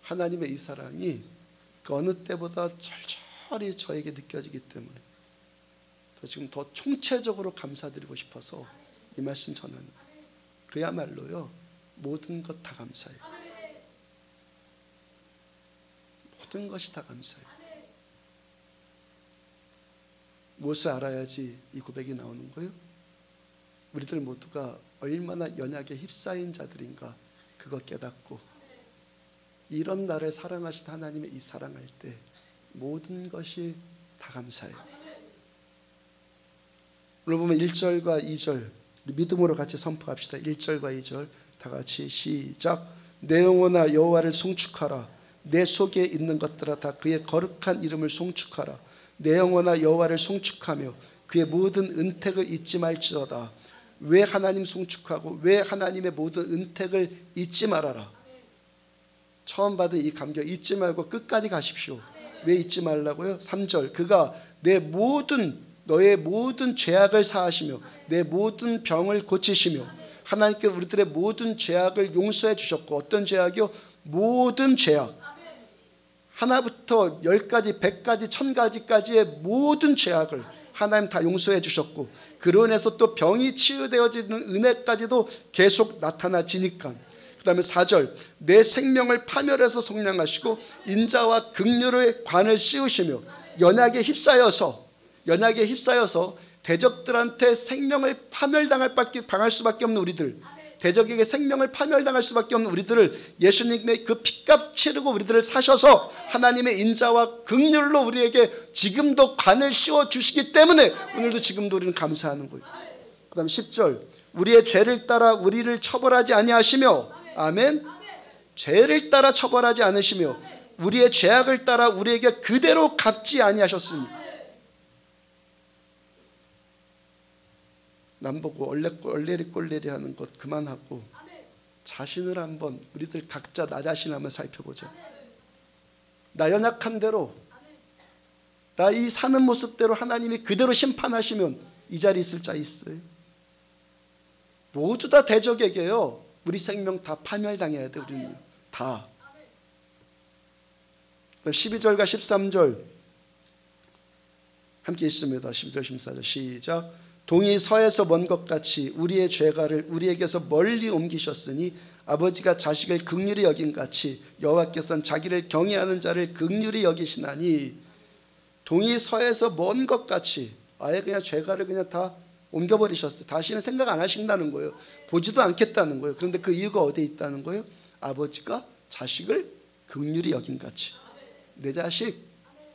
하나님의 이 사랑이 그 어느 때보다 절절히 저에게 느껴지기 때문에 지금 더 총체적으로 감사드리고 싶어서 이 말씀 전하는, 그야말로요, 모든 것 다 감사해요. 모든 것이 다 감사해요. 무엇을 알아야지 이 고백이 나오는 거예요? 우리들 모두가 얼마나 연약에 휩싸인 자들인가 그거 깨닫고 이런 나를 사랑하신 하나님의 이 사랑할 때 모든 것이 다 감사해요. 오늘 보면 1절과 2절 믿음으로 같이 선포합시다. 1절과 2절 다 같이 시작. 내 영혼아 여호와를 송축하라. 내 속에 있는 것들아 다 그의 거룩한 이름을 송축하라. 내 영혼아 여호와를 송축하며 그의 모든 은택을 잊지 말지어다. 왜 하나님 송축하고 왜 하나님의 모든 은택을 잊지 말아라. 처음 받은 이 감격 잊지 말고 끝까지 가십시오. 왜 잊지 말라고요? 3절 그가 너의 모든 죄악을 사하시며 내 모든 병을 고치시며 하나님께 우리들의 모든 죄악을 용서해 주셨고 어떤 죄악이요? 모든 죄악 하나부터 10가지, 100가지, 1000가지까지의 모든 죄악을 하나님 다 용서해 주셨고 그로 인해서 또 병이 치유되어지는 은혜까지도 계속 나타나지니까 그 다음에 4절 내 생명을 파멸해서 속량하시고 인자와 긍휼의 관을 씌우시며 연약에 휩싸여서 대적들한테 생명을 당할 수밖에 없는 우리들 대적에게 생명을 파멸당할 수밖에 없는 우리들을 예수님의 그 핏값 치르고 우리들을 사셔서 하나님의 인자와 긍휼로 우리에게 지금도 관을 씌워주시기 때문에 오늘도 지금도 우리는 감사하는 거예요. 그 다음 10절 우리의 죄를 따라 우리를 처벌하지 아니하시며 아멘 죄를 따라 처벌하지 않으시며 우리의 죄악을 따라 우리에게 그대로 갚지 아니하셨으니 남보고 얼레리 꼴레리 하는 것 그만하고 자신을 한번 우리들 각자 나 자신을 한번 살펴보자. 나 연약한 대로 나 이 사는 모습대로 하나님이 그대로 심판하시면 이 자리에 있을 자 있어요? 모두 다 대적에게요. 우리 생명 다 파멸당해야 돼. 우리는 다. 12절과 13절 함께 있습니다. 12절 14절 시작. 동이 서에서 먼 것 같이 우리의 죄가를 우리에게서 멀리 옮기셨으니 아버지가 자식을 긍휼히 여긴 같이 여호와께서는 자기를 경외하는 자를 긍휼히 여기시나니 동이 서에서 먼 것 같이 아예 그냥 죄가를 그냥 다 옮겨버리셨어요. 다시는 생각 안 하신다는 거예요. 보지도 않겠다는 거예요. 그런데 그 이유가 어디에 있다는 거예요? 아버지가 자식을 긍휼히 여긴 같이 내 자식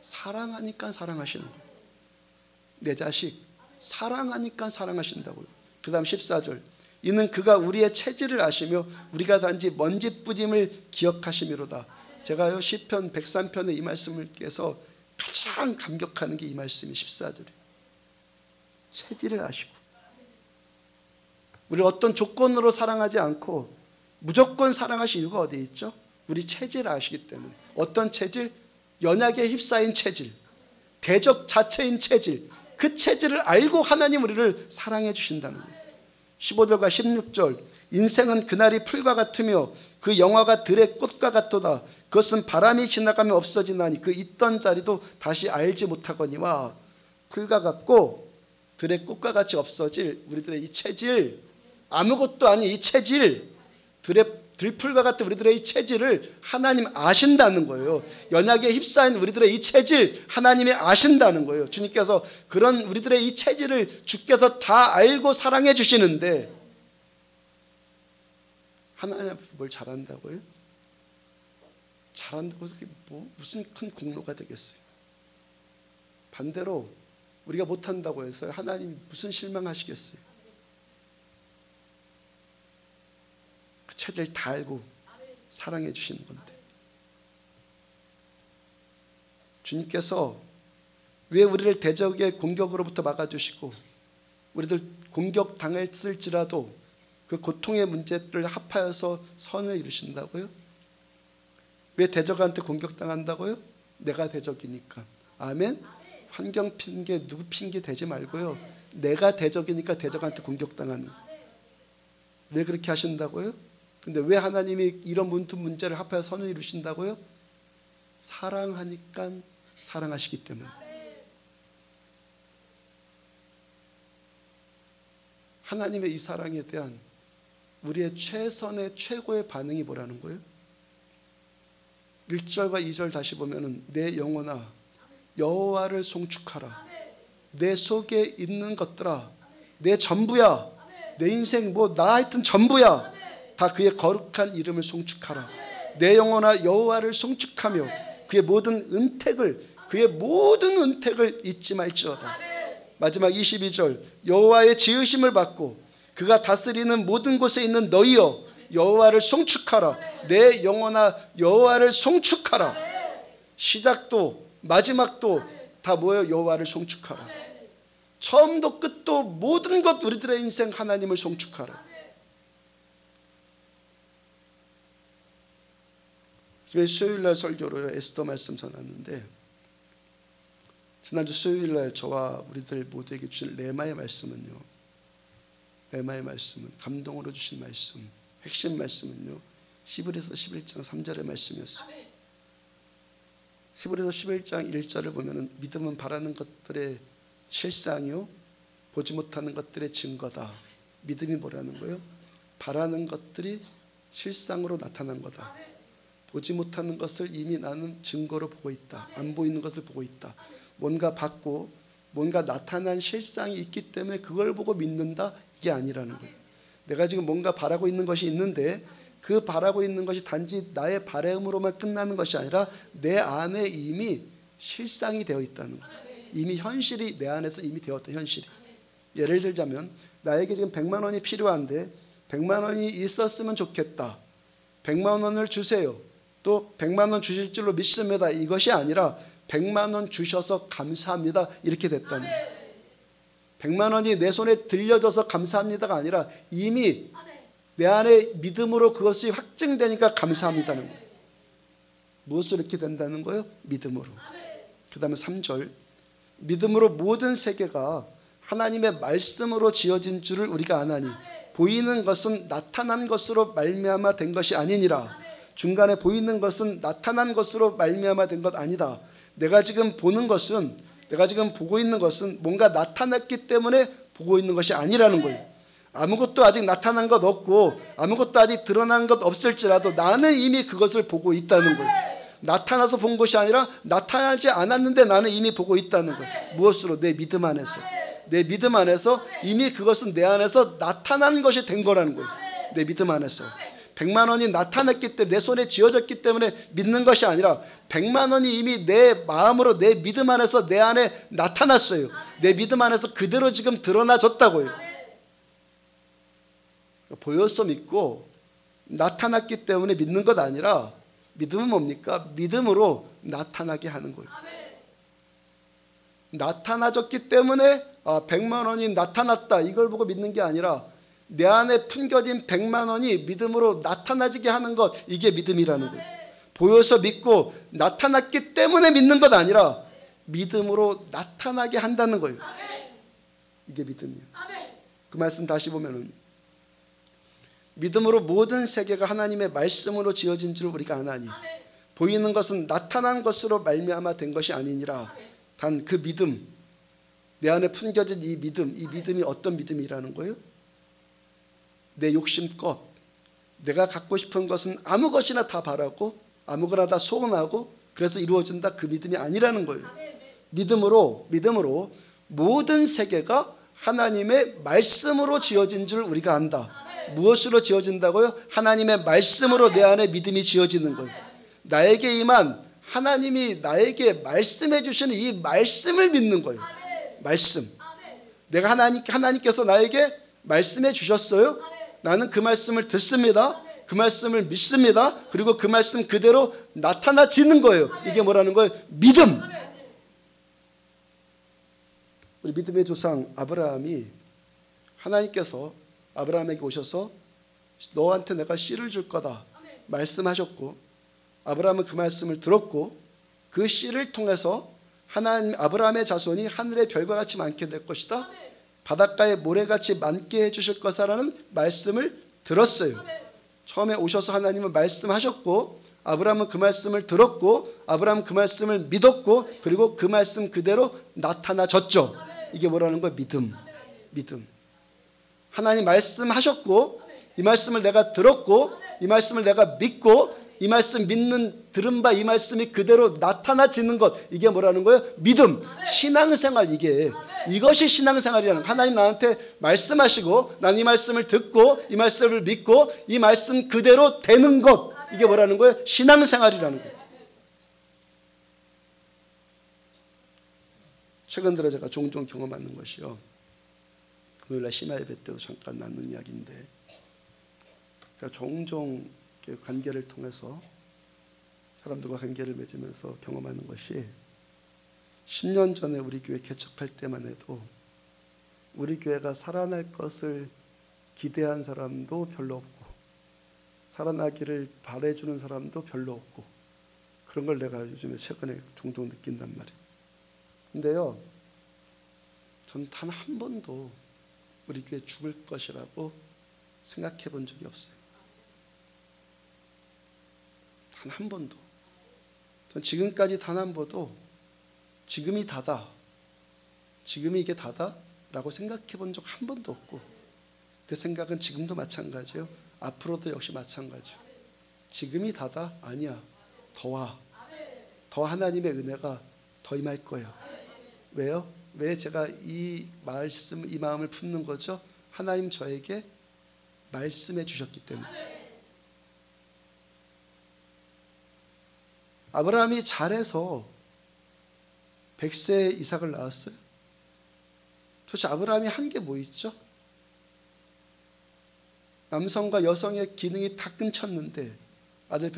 사랑하니까 사랑하시는 거예요. 내 자식 사랑하니까 사랑하신다고요. 그 다음 14절 이는 그가 우리의 체질을 아시며 우리가 단지 먼지뿌짐을 기억하심이로다. 제가요 시편 103편의 이 말씀을 깨서 가장 감격하는 게 이 말씀이 14절이에요. 체질을 아시고 우리 어떤 조건으로 사랑하지 않고 무조건 사랑하신 이유가 어디에 있죠? 우리 체질을 아시기 때문에. 어떤 체질? 연약에 휩싸인 체질, 대적 자체인 체질, 그 체질을 알고 하나님 우리를 사랑해 주신다는 거예요. 15절과 16절 인생은 그날이 풀과 같으며 그 영화가 들의 꽃과 같도다. 그것은 바람이 지나가면 없어지나니 그 있던 자리도 다시 알지 못하거니와 풀과 같고 들의 꽃과 같이 없어질 우리들의 이 체질 아무것도 아닌 이 체질 들풀과 같은 우리들의 이 체질을 하나님 아신다는 거예요. 연약에 휩싸인 우리들의 이 체질 하나님이 아신다는 거예요. 주님께서 그런 우리들의 이 체질을 주께서 다 알고 사랑해 주시는데 하나님 앞에 뭘 잘한다고요? 잘한다고 해서 무슨 큰 공로가 되겠어요? 반대로 우리가 못한다고 해서 하나님이 무슨 실망하시겠어요? 그 체질을 다 알고 사랑해 주시는 건데 주님께서 왜 우리를 대적의 공격으로부터 막아주시고 우리들 공격당했을지라도 그 고통의 문제를 합하여서 선을 이루신다고요? 왜 대적한테 공격당한다고요? 내가 대적이니까. 아멘? 환경 핑계 누구 핑계 대지 말고요. 내가 대적이니까 대적한테 공격당하는. 왜 그렇게 하신다고요? 근데 왜 하나님이 이런 문제를 합하여 선을 이루신다고요? 사랑하니까 사랑하시기 때문에. 하나님의 이 사랑에 대한 우리의 최선의 최고의 반응이 뭐라는 거예요? 1절과 2절 다시 보면은 내 영혼아 여호와를 송축하라. 내 속에 있는 것들아, 내 전부야, 내 인생 나 하여튼 전부야, 다 그의 거룩한 이름을 송축하라. 내 영혼아 여호와를 송축하며 그의 모든 은택을 잊지 말지어다. 마지막 22절, 여호와의 지으심을 받고 그가 다스리는 모든 곳에 있는 너희여 여호와를 송축하라. 내 영혼아 여호와를 송축하라. 시작도 마지막도 다 뭐예요? 여호와를 송축하라. 처음도 끝도 모든 것 우리들의 인생 하나님을 송축하라. 수요일날 설교로 에스더 말씀 전했는데, 지난주 수요일날 저와 우리들 모두에게 주신 레마의 말씀은요, 레마의 말씀은 감동으로 주신 말씀, 핵심 말씀은요 히브리서 11장 3절의 말씀이었어요. 히브리서 11장 1절을 보면은 믿음은 바라는 것들의 실상이요 보지 못하는 것들의 증거다. 믿음이 뭐라는 거예요? 바라는 것들이 실상으로 나타난 거다. 보지 못하는 것을 이미 나는 증거로 보고 있다. 안 보이는 것을 보고 있다. 뭔가 받고 뭔가 나타난 실상이 있기 때문에 그걸 보고 믿는다, 이게 아니라는 거예요. 내가 지금 뭔가 바라고 있는 것이 있는데 그 바라고 있는 것이 단지 나의 바람으로만 끝나는 것이 아니라 내 안에 이미 실상이 되어 있다는 거예요. 이미 현실이 내 안에서 이미 되었다. 현실이. 예를 들자면 나에게 지금 100만 원이 필요한데 100만 원이 있었으면 좋겠다. 100만 원을 주세요. 또 100만 원 주실 줄로 믿습니다. 이것이 아니라 100만 원 주셔서 감사합니다. 이렇게 됐다는 거예요. 100만 원이 내 손에 들려져서 감사합니다가 아니라 이미 내 안에 믿음으로 그것이 확증되니까 감사합니다는 거예요. 무엇으로 이렇게 된다는 거예요? 믿음으로. 그 다음에 3절, 믿음으로 모든 세계가 하나님의 말씀으로 지어진 줄을 우리가 아나니 보이는 것은 나타난 것으로 말미암아 된 것이 아니니라. 중간에 보이는 것은 나타난 것으로 말미암아 된 것 아니다. 내가 지금 보는 것은, 내가 지금 보고 있는 것은 뭔가 나타났기 때문에 보고 있는 것이 아니라는 거예요. 아무것도 아직 나타난 것 없고 아무것도 아직 드러난 것 없을지라도 나는 이미 그것을 보고 있다는 거예요. 나타나서 본 것이 아니라 나타나지 않았는데 나는 이미 보고 있다는 거예요. 무엇으로? 내 믿음 안에서. 내 믿음 안에서 이미 그것은 내 안에서 나타난 것이 된 거라는 거예요. 내 믿음 안에서. 100만 원이 나타났기 때문에, 내 손에 쥐어졌기 때문에 믿는 것이 아니라 100만 원이 이미 내 마음으로, 내 믿음 안에서 내 안에 나타났어요. 내 믿음 안에서 그대로 지금 드러나졌다고요. 보여서 믿고 나타났기 때문에 믿는 것 아니라, 믿음은 뭡니까? 믿음으로 나타나게 하는 거예요. 나타나졌기 때문에 100만 원이 나타났다, 이걸 보고 믿는 게 아니라 내 안에 품겨진 100만 원이 믿음으로 나타나지게 하는 것, 이게 믿음이라는 거예요. 보여서 믿고 나타났기 때문에 믿는 것 아니라 믿음으로 나타나게 한다는 거예요. 이게 믿음이에요. 그 말씀 다시 보면은, 믿음으로 모든 세계가 하나님의 말씀으로 지어진 줄 우리가 아나니 보이는 것은 나타난 것으로 말미암아 된 것이 아니니라. 단 그 믿음, 내 안에 품겨진 이 믿음, 이 믿음이 어떤 믿음이라는 거예요? 내 욕심껏 내가 갖고 싶은 것은 아무 것이나 다 바라고 아무거나 다 소원하고 그래서 이루어진다, 그 믿음이 아니라는 거예요. 믿음으로 모든 세계가 하나님의 말씀으로 지어진 줄 우리가 안다. 무엇으로 지어진다고요? 하나님의 말씀으로 내 안에 믿음이 지어지는 거예요. 나에게 임한 하나님이 나에게 말씀해 주시는 이 말씀을 믿는 거예요. 말씀. 내가 하나님께서 나에게 말씀해 주셨어요. 나는 그 말씀을 듣습니다. 그 말씀을 믿습니다. 그리고 그 말씀 그대로 나타나지는 거예요. 이게 뭐라는 거예요? 믿음. 우리 믿음의 조상 아브라함이, 하나님께서 아브라함에게 오셔서 너한테 내가 씨를 줄 거다 말씀하셨고, 아브라함은 그 말씀을 들었고 그 씨를 통해서 하나님, 아브라함의 자손이 하늘의 별과 같이 많게 될 것이다, 바닷가의 모래같이 많게 해주실 것이라는 말씀을 들었어요. 처음에 오셔서 하나님은 말씀하셨고 아브라함은 그 말씀을 들었고 아브라함은 그 말씀을 믿었고 그리고 그 말씀 그대로 나타나졌죠. 이게 뭐라는 거예요? 믿음. 믿음. 하나님 말씀하셨고 이 말씀을 내가 들었고 이 말씀을 내가 믿고 이 말씀 믿는 들은 바 이 말씀이 그대로 나타나지는 것, 이게 뭐라는 거예요? 믿음, 신앙생활. 이것이 신앙생활이라는 거예요. 하나님 나한테 말씀하시고 난 이 말씀을 듣고 이 말씀을 믿고 이 말씀 그대로 되는 것, 이게 뭐라는 거예요? 신앙생활이라는 거예요. 최근 들어 제가 종종 경험하는 것이요, 금요일날 심야 예배 때도 잠깐 나눈 이야기인데, 제가 종종 관계를 통해서 사람들과 관계를 맺으면서 경험하는 것이, 10년 전에 우리 교회 개척할 때만 해도 우리 교회가 살아날 것을 기대한 사람도 별로 없고 살아나기를 바라주는 사람도 별로 없고, 그런 걸 내가 요즘에 최근에 종종 느낀단 말이에요. 근데요, 전 단 한 번도 우리 교회 죽을 것이라고 생각해 본 적이 없어요. 단 한 번도. 전 지금까지 단 한 번도 지금이 다다, 지금이 이게 다다 라고 생각해 본 적 한 번도 없고, 그 생각은 지금도 마찬가지예요. 앞으로도 역시 마찬가지예요. 지금이 다다? 아니야. 더 와. 더 하나님의 은혜가 더 임할 거예요. 왜요? 왜 제가 이 말씀, 이 마음을 품는 거죠? 하나님 저에게 말씀해 주셨기 때문에. 아브라함이 잘해서 100세에 이삭을 낳았어요. 도대체 아브라함이 한 게 뭐 있죠? 남성과 여성의 기능이 다 끊쳤는데 아들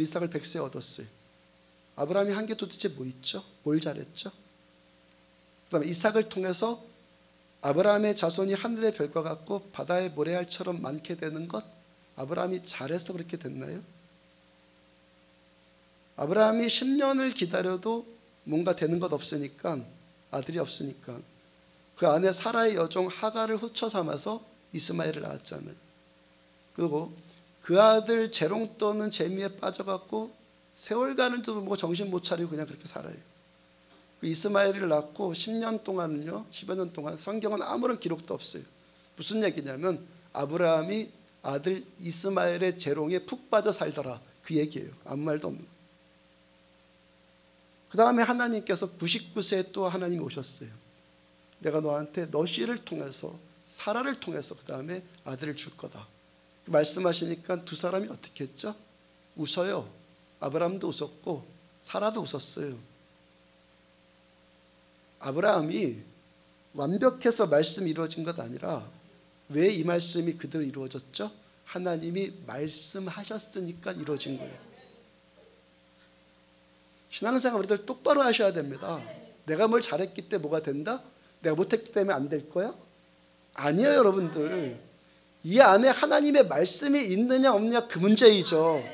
이삭을 100세에 얻었어요. 아브라함이 한 게 도대체 뭐 있죠? 뭘 잘했죠? 그 다음에 이삭을 통해서 아브라함의 자손이 하늘의 별과 같고 바다의 모래알처럼 많게 되는 것, 아브라함이 잘해서 그렇게 됐나요? 아브라함이 10년을 기다려도 뭔가 되는 것 없으니까, 아들이 없으니까 그 안에 사라의 여종 하갈을 후처 삼아서 이스마엘을 낳았잖아요. 그리고 그 아들 재롱떠는 재미에 빠져갖고 세월 가는 줄도 뭐 정신 못 차리고 그냥 그렇게 살아요. 그 이스마엘을 낳고 10년 동안은요, 10여 년 동안 성경은 아무런 기록도 없어요. 무슨 얘기냐면 아브라함이 아들 이스마엘의 재롱에 푹 빠져 살더라, 그 얘기예요. 아무 말도 없는. 그 다음에 하나님께서 99세에 또 하나님이 오셨어요. 내가 너한테 너 씨를 통해서, 사라를 통해서 그 다음에 아들을 줄 거다. 말씀하시니까 두 사람이 어떻게 했죠? 웃어요. 아브라함도 웃었고 사라도 웃었어요. 아브라함이 완벽해서 말씀이 이루어진 것 아니라 왜 이 말씀이 그대로 이루어졌죠? 하나님이 말씀하셨으니까 이루어진 거예요. 신앙생활 우리들 똑바로 하셔야 됩니다. 내가 뭘 잘했기 때문에 뭐가 된다? 내가 못했기 때문에 안 될 거야? 아니에요, 여러분들. 이 안에 하나님의 말씀이 있느냐 없느냐, 그 문제이죠.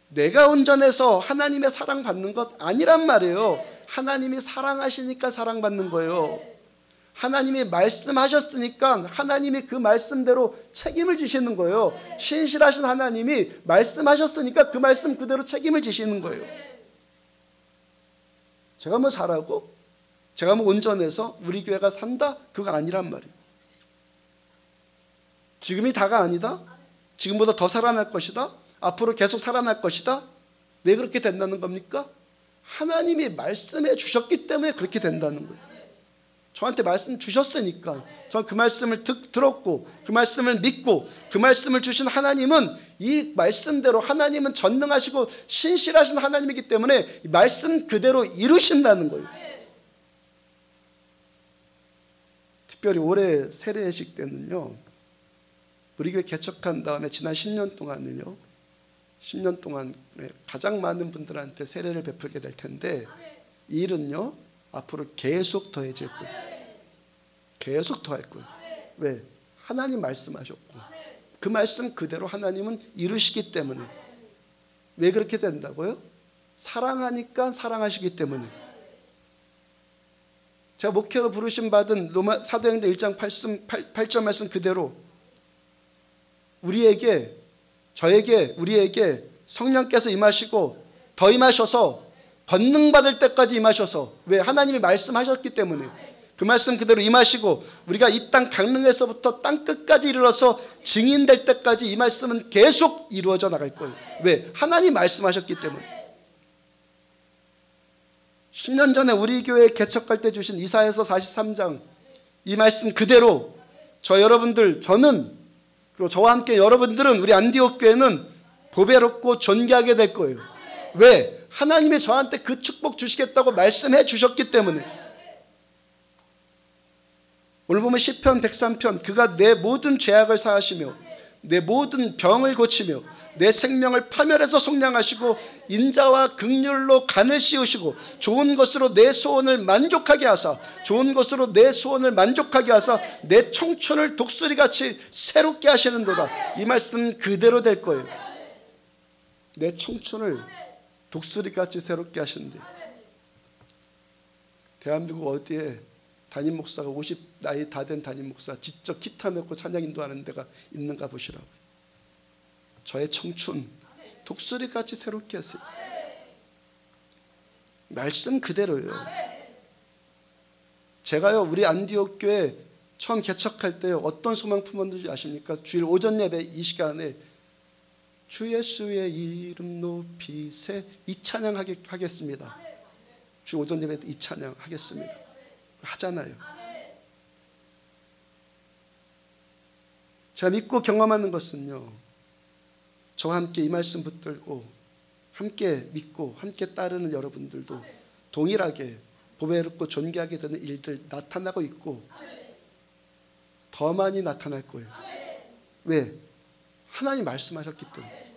내가 온전해서 하나님의 사랑 받는 것 아니란 말이에요. 하나님이 사랑하시니까 사랑받는 거예요. 하나님이 말씀하셨으니까 하나님이 그 말씀대로 책임을 지시는 거예요. 신실하신 하나님이 말씀하셨으니까 그 말씀 그대로 책임을 지시는 거예요. 제가 뭐 잘하고 제가 뭐 온전해서 우리 교회가 산다? 그거 아니란 말이에요. 지금이 다가 아니다. 지금보다 더 살아날 것이다. 앞으로 계속 살아날 것이다. 왜 그렇게 된다는 겁니까? 하나님이 말씀해 주셨기 때문에 그렇게 된다는 거예요. 저한테 말씀 주셨으니까 저는 그 말씀을 들었고 그 말씀을 믿고 그 말씀을 주신 하나님은 이 말씀대로, 하나님은 전능하시고 신실하신 하나님이기 때문에 이 말씀 그대로 이루신다는 거예요. 특별히 올해 세례식 때는요, 우리 교회 개척한 다음에 지난 10년 동안은요, 10년 동안 가장 많은 분들한테 세례를 베풀게 될 텐데 이 일은요 앞으로 계속 더해질 거예요. 계속 더할 거예요. 왜? 하나님 말씀하셨고 그 말씀 그대로 하나님은 이루시기 때문에. 왜 그렇게 된다고요? 사랑하니까 사랑하시기 때문에. 제가 목회로 부르심 받은 로마 사도행전 1장 8절 말씀 그대로 우리에게, 저에게, 우리에게 성령께서 임하시고 더 임하셔서 권능 받을 때까지 임하셔서. 왜? 하나님이 말씀하셨기 때문에. 그 말씀 그대로 임하시고 우리가 이 땅 강릉에서부터 땅 끝까지 이르러서 증인될 때까지 이 말씀은 계속 이루어져 나갈 거예요. 왜? 하나님 말씀하셨기 때문에. 10년 전에 우리 교회 개척할 때 주신 이사야서 43장 이 말씀 그대로 저 여러분들, 저는 그리고 저와 함께 여러분들은 우리 안디옥 교회는 보배롭고 존귀하게 될 거예요. 왜? 하나님이 저한테 그 축복 주시겠다고 말씀해 주셨기 때문에. 오늘 보면 시편 103편 그가 내 모든 죄악을 사하시며 내 모든 병을 고치며 내 생명을 파멸해서 속량하시고 인자와 긍휼로 간을 씌우시고 좋은 것으로 내 소원을 만족하게 하사 좋은 것으로 내 소원을 만족하게 하사 내 청춘을 독수리같이 새롭게 하시는도다. 이 말씀 그대로 될 거예요. 내 청춘을 독수리같이 새롭게 하신대. 대한민국 어디에 담임 목사가 50 나이 다 된 담임 목사 직접 기타 메고 찬양 인도하는 데가 있는가 보시라고. 저의 청춘 독수리같이 새롭게 하세요. 말씀 그대로요. 제가요 우리 안디옥 교회 처음 개척할 때요 어떤 소망 품었는지 아십니까? 주일 오전 예배 이 시간에 주 예수의 이름 높이세 이 찬양 하겠습니다. 주일 오전 예배 이 찬양 하겠습니다. 하잖아요. 제가 믿고 경험하는 것은요 저와 함께 이 말씀 붙들고 함께 믿고 함께 따르는 여러분들도 동일하게 보배롭고 존귀하게 되는 일들 나타나고 있고 더 많이 나타날 거예요. 왜? 하나님 말씀하셨기 때문에.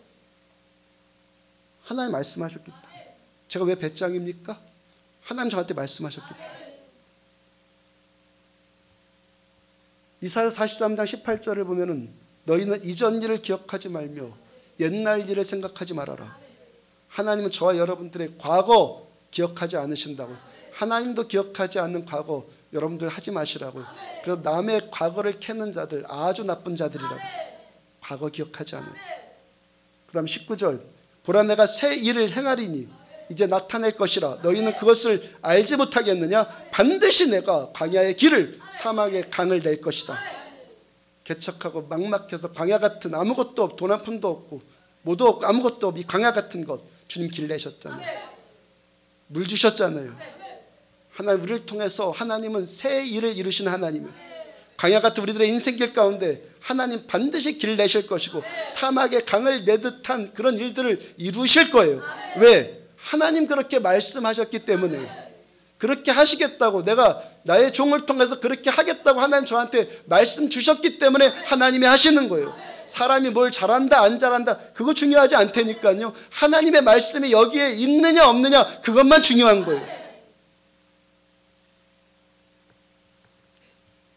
하나님 말씀하셨기 때문에. 제가 왜 배짱입니까? 하나님 저한테 말씀하셨기 때문에. 이사야 43장 18절을 보면은 너희는 이전 일을 기억하지 말며 옛날 일을 생각하지 말아라. 하나님은 저와 여러분들의 과거 기억하지 않으신다고. 하나님도 기억하지 않는 과거 여러분들 하지 마시라고요. 그래서 남의 과거를 캐는 자들 아주 나쁜 자들이라고. 과거 기억하지 않아요. 그 다음 19절 보라 내가 새 일을 행하리니 이제 나타낼 것이라 너희는 그것을 알지 못하겠느냐. 반드시 내가 광야의 길을 사막의 강을 낼 것이다. 개척하고 막막해서 광야 같은 아무것도 없고 돈 한 푼도 없고 뭐도 없고 아무것도 없고 이 광야 같은 것 주님 길 내셨잖아요. 물 주셨잖아요. 하나님 우리를 통해서 하나님은 새 일을 이루시는 하나님이에요. 광야 같은 우리들의 인생길 가운데 하나님 반드시 길 내실 것이고 사막의 강을 내듯한 그런 일들을 이루실 거예요. 왜? 하나님 그렇게 말씀하셨기 때문에. 그렇게 하시겠다고 내가 나의 종을 통해서 그렇게 하겠다고 하나님 저한테 말씀 주셨기 때문에 하나님이 하시는 거예요. 사람이 뭘 잘한다 안 잘한다 그거 중요하지 않다니까요. 하나님의 말씀이 여기에 있느냐 없느냐 그것만 중요한 거예요.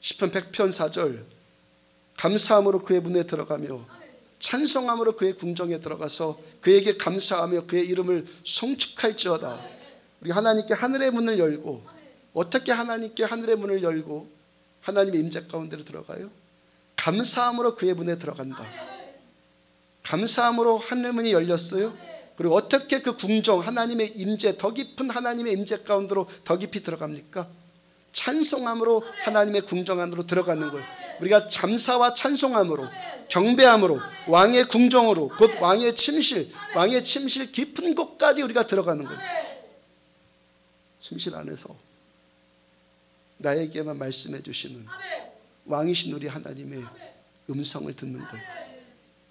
시편 100편 4절 감사함으로 그의 문에 들어가며 찬송함으로 그의 궁정에 들어가서 그에게 감사하며 그의 이름을 송축할지어다. 우리 하나님께 하늘의 문을 열고 어떻게 하나님께 하늘의 문을 열고 하나님의 임재 가운데로 들어가요? 감사함으로 그의 문에 들어간다. 감사함으로 하늘문이 열렸어요. 그리고 어떻게 그 궁정 하나님의 임재 더 깊은 하나님의 임재 가운데로 더 깊이 들어갑니까? 찬송함으로 하나님의 궁정 안으로 들어가는 거예요. 우리가 감사와 찬송함으로 경배함으로 왕의 궁정으로 곧 왕의 침실 깊은 곳까지 우리가 들어가는 거예요. 침실 안에서 나에게만 말씀해 주시는 왕이신 우리 하나님의 음성을 듣는 거예요.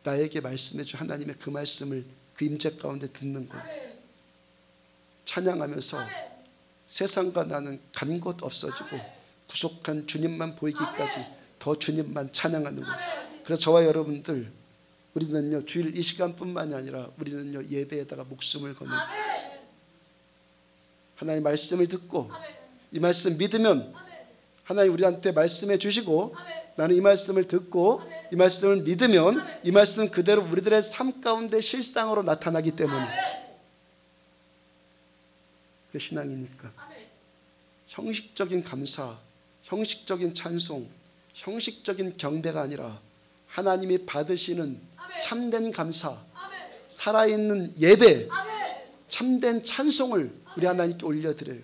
나에게 말씀해 주 하나님의 그 말씀을 그 임재 가운데 듣는 거예요. 찬양하면서 세상과 나는 간 곳 없어지고 구속한 주님만 보이기까지 더 주님만 찬양하는 거예요. 그래서 저와 여러분들 우리는요 주일 이 시간뿐만이 아니라 우리는요 예배에다가 목숨을 거는 하나님 말씀을 듣고 이 말씀 믿으면 하나님 우리한테 말씀해 주시고 나는 이 말씀을 듣고 이 말씀을 믿으면 이 말씀 그대로 우리들의 삶 가운데 실상으로 나타나기 때문에 그 신앙이니까 형식적인 감사, 형식적인 찬송, 형식적인 경배가 아니라 하나님이 받으시는 참된 감사, 살아있는 예배, 참된 찬송을 우리 하나님께 올려드려요.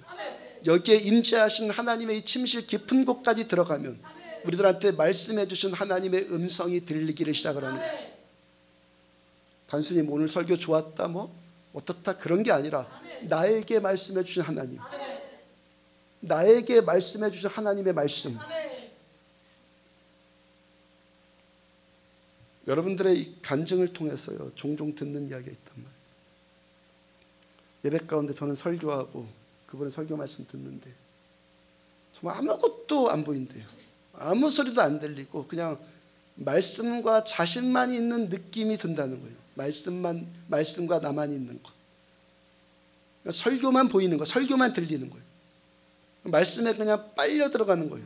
여기에 임재하신 하나님의 이 침실 깊은 곳까지 들어가면 우리들한테 말씀해 주신 하나님의 음성이 들리기를 시작을 하는 거예요. 단순히 오늘 설교 좋았다 뭐 어떻다 그런 게 아니라 나에게 말씀해 주신 하나님, 나에게 말씀해 주신 하나님의 말씀, 여러분들의 이 간증을 통해서요 종종 듣는 이야기가 있단 말이에요. 예배 가운데 저는 설교하고 그분의 설교 말씀 듣는데 정말 아무것도 안 보인대요. 아무 소리도 안 들리고 그냥 말씀과 자신만 있는 느낌이 든다는 거예요. 말씀과 나만 있는 거. 설교만 보이는 거, 설교만 들리는 거예요. 말씀에 그냥 빨려 들어가는 거예요.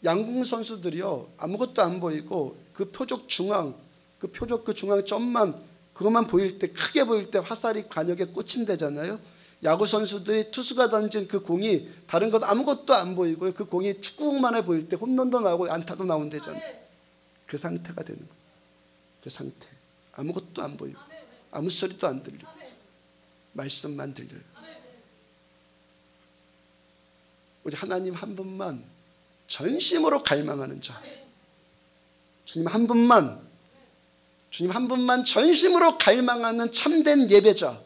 양궁 선수들이요 아무것도 안 보이고 그 표적 중앙 점만 그것만 보일 때 크게 보일 때 화살이 관역에 꽂힌대잖아요. 야구 선수들이 투수가 던진 그 공이 다른 것 아무것도 안 보이고 그 공이 축구공만에 보일 때 홈런도 나오고 안타도 나온대잖아요. 그 상태가 되는 거예요. 그 상태. 아무것도 안 보이고 아무 소리도 안 들리고 말씀만 들려요. 우리 하나님 한 분만 전심으로 갈망하는 자, 주님 한 분만 전심으로 갈망하는 참된 예배자,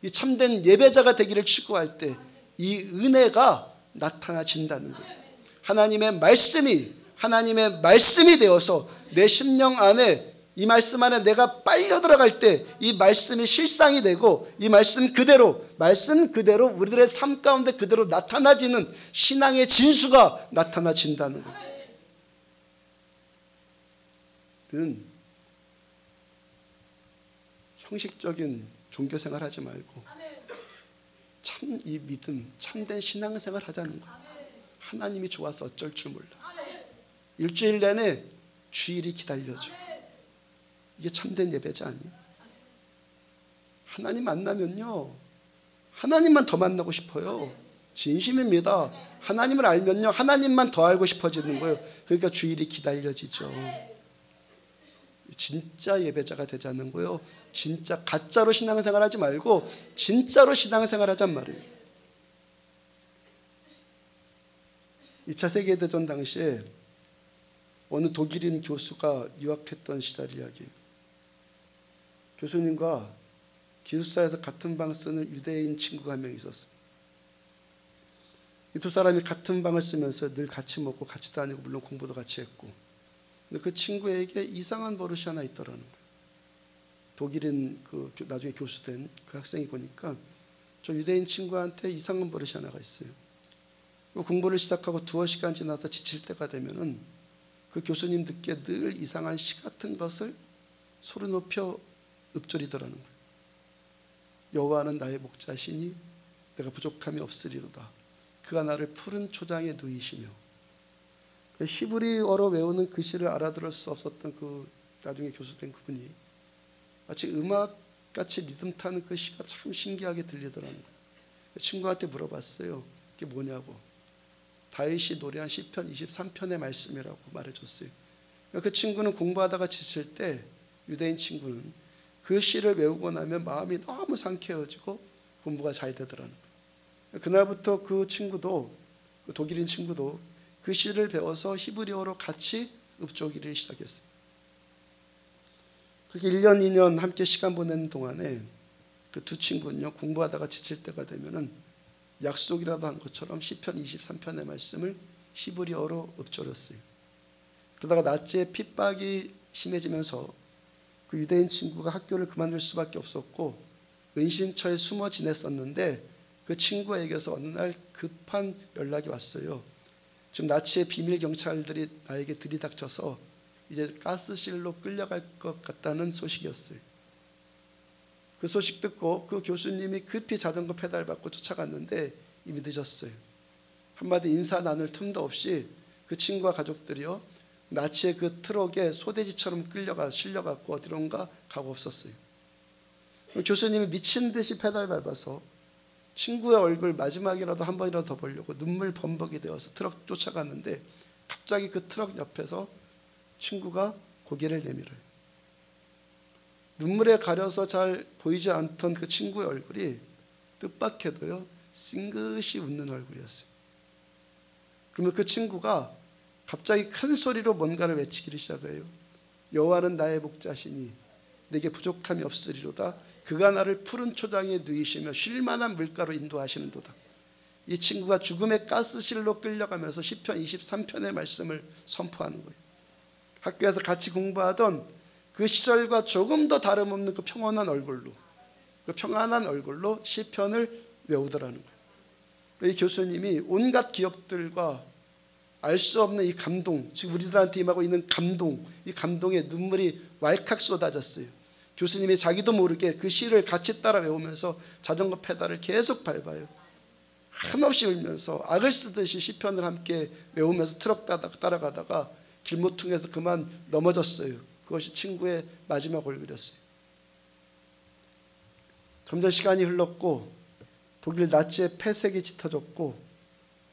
이 참된 예배자가 되기를 추구할 때 이 은혜가 나타나진다는 거예요. 하나님의 말씀이 되어서 내 심령 안에 이 말씀 안에 내가 빨려 들어갈 때 이 말씀이 실상이 되고 이 말씀 그대로 우리들의 삶 가운데 그대로 나타나지는 신앙의 진수가 나타나진다는 거예요. 형식적인 종교생활 하지 말고 참 이 믿음, 참된 신앙생활 하자는 거예요. 하나님이 좋아서 어쩔 줄 몰라. 일주일 내내 주일이 기다려줘. 이게 참된 예배자 아니에요? 하나님 만나면요 하나님만 더 만나고 싶어요. 진심입니다. 하나님을 알면요 하나님만 더 알고 싶어지는 거예요. 그러니까 주일이 기다려지죠. 진짜 예배자가 되자는 거예요. 진짜 가짜로 신앙생활 하지 말고 진짜로 신앙생활 하잔 말이에요. 2차 세계대전 당시에 어느 독일인 교수가 유학했던 시절 이야기예요. 교수님과 기숙사에서 같은 방 쓰는 유대인 친구가 한 명 있었어요. 이 두 사람이 같은 방을 쓰면서 늘 같이 먹고 같이 다니고 물론 공부도 같이 했고, 근데 그 친구에게 이상한 버릇이 하나 있더라는 거예요. 독일인 그 나중에 교수된 그 학생이 보니까 저 유대인 친구한테 이상한 버릇이 하나가 있어요. 공부를 시작하고 두어 시간 지나서 지칠 때가 되면은 그 교수님 듣기에 늘 이상한 시 같은 것을 소리 높여 읊조리더라는 거예요. 여호와는 나의 목자시니 내가 부족함이 없으리로다. 그가 나를 푸른 초장에 누이시며. 히브리어로 외우는 그 시를 알아들을 수 없었던 그 나중에 교수된 그분이 마치 음악같이 리듬 타는 그 시가 참 신기하게 들리더라는 거예요. 친구한테 물어봤어요. 이게 뭐냐고. 다윗이 노래한 시편 23편의 말씀이라고 말해줬어요. 그 친구는 공부하다가 지칠 때 유대인 친구는 그 시를 외우고 나면 마음이 너무 상쾌해지고 공부가 잘 되더라는 거예요. 그날부터 그 친구도, 그 독일인 친구도 그 시를 배워서 히브리어로 같이 읊조기를 시작했어요. 그렇게 1년, 2년 함께 시간 보내는 동안에 그 두 친구는요, 공부하다가 지칠 때가 되면은 약속이라도 한 것처럼 시편 23편의 말씀을 히브리어로 읊조렸어요. 그러다가 낮에 핍박이 심해지면서 그 유대인 친구가 학교를 그만둘 수밖에 없었고 은신처에 숨어 지냈었는데 그 친구에게서 어느 날 급한 연락이 왔어요. 지금 나치의 비밀 경찰들이 나에게 들이닥쳐서 이제 가스실로 끌려갈 것 같다는 소식이었어요. 그 소식 듣고 그 교수님이 급히 자전거 페달 밟고 쫓아갔는데 이미 늦었어요. 한마디 인사 나눌 틈도 없이 그 친구와 가족들이요 나치의 그 트럭에 소돼지처럼 실려갖고 어디론가 가고 없었어요. 교수님이 미친 듯이 페달 밟아서 친구의 얼굴 마지막이라도 한 번이라도 더 보려고 눈물 범벅이 되어서 트럭 쫓아갔는데 갑자기 그 트럭 옆에서 친구가 고개를 내밀어요. 눈물에 가려서 잘 보이지 않던 그 친구의 얼굴이 뜻밖에도요 싱긋이 웃는 얼굴이었어요. 그러면 그 친구가 갑자기 큰 소리로 뭔가를 외치기를 시작해요. 여호와는 나의 목자시니 내게 부족함이 없으리로다. 그가 나를 푸른 초장에 누이시며 쉴만한 물가로 인도하시는도다. 이 친구가 죽음의 가스실로 끌려가면서 시편 23편의 말씀을 선포하는 거예요. 학교에서 같이 공부하던 그 시절과 조금 더 다름없는 그 평온한 얼굴로 시편을 외우더라는 거예요. 이 교수님이 온갖 기억들과 알 수 없는 이 감동, 지금 우리들한테 임하고 있는 감동, 이 감동에 눈물이 왈칵 쏟아졌어요. 교수님이 자기도 모르게 그 시를 같이 따라 외우면서 자전거 페달을 계속 밟아요. 한없이 울면서 악을 쓰듯이 시편을 함께 외우면서 트럭 따라가다가 길모퉁에서 그만 넘어졌어요. 그것이 친구의 마지막 얼굴이었어요. 점점 시간이 흘렀고 독일 나치의 폐색이 짙어졌고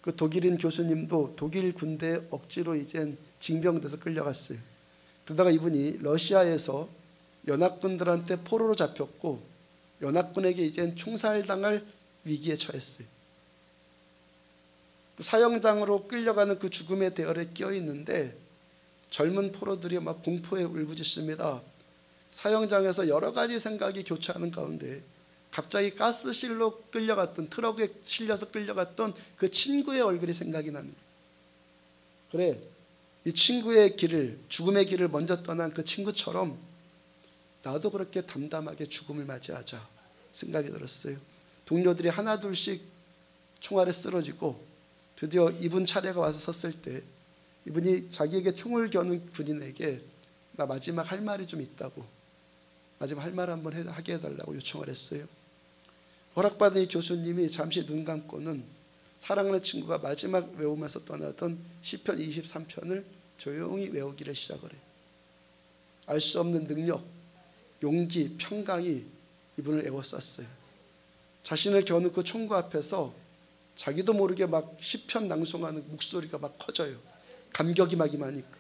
그 독일인 교수님도 독일 군대에 억지로 이젠 징병돼서 끌려갔어요. 그러다가 이분이 러시아에서 연합군들한테 포로로 잡혔고 연합군에게 이젠 총살당할 위기에 처했어요. 사형장으로 끌려가는 그 죽음의 대열에 끼어 있는데 젊은 포로들이 막 공포에 울부짖습니다. 사형장에서 여러 가지 생각이 교차하는 가운데 갑자기 가스실로 끌려갔던, 트럭에 실려서 끌려갔던 그 친구의 얼굴이 생각이 나는 거예요. 그래, 이 친구의 길을, 죽음의 길을 먼저 떠난 그 친구처럼 나도 그렇게 담담하게 죽음을 맞이하자 생각이 들었어요. 동료들이 하나 둘씩 총알에 쓰러지고 드디어 이분 차례가 와서 섰을 때 이분이 자기에게 총을 겨눈 군인에게 나 마지막 할 말이 좀 있다고, 마지막 할 말 한번 하게 해달라고 요청을 했어요. 허락받은 이 교수님이 잠시 눈 감고는 사랑하는 친구가 마지막 외우면서 떠나던 시편 23편을 조용히 외우기를 시작을 해요. 알 수 없는 능력, 용기, 평강이 이분을 에워쌌어요. 자신을 겨눈 그 총구 앞에서 자기도 모르게 막 시편 낭송하는 목소리가 막 커져요. 감격이 막 임하니까.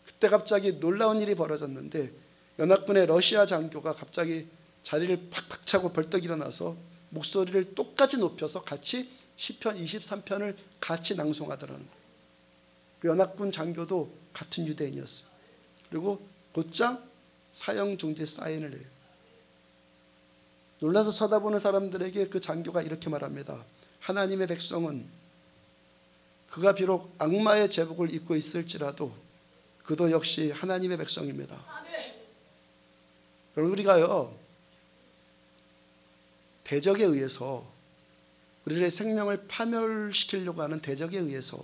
그때 갑자기 놀라운 일이 벌어졌는데 연합군의 러시아 장교가 갑자기 자리를 팍팍 차고 벌떡 일어나서 목소리를 똑같이 높여서 같이 시편 23편을 같이 낭송하더라는 거예요. 그 연합군 장교도 같은 유대인이었어요. 그리고 곧장 사형 중지 사인을 해요. 놀라서 쳐다보는 사람들에게 그 장교가 이렇게 말합니다. 하나님의 백성은 그가 비록 악마의 제복을 입고 있을지라도 그도 역시 하나님의 백성입니다. 여러분, 우리가요 대적에 의해서 우리의 생명을 파멸시키려고 하는 대적에 의해서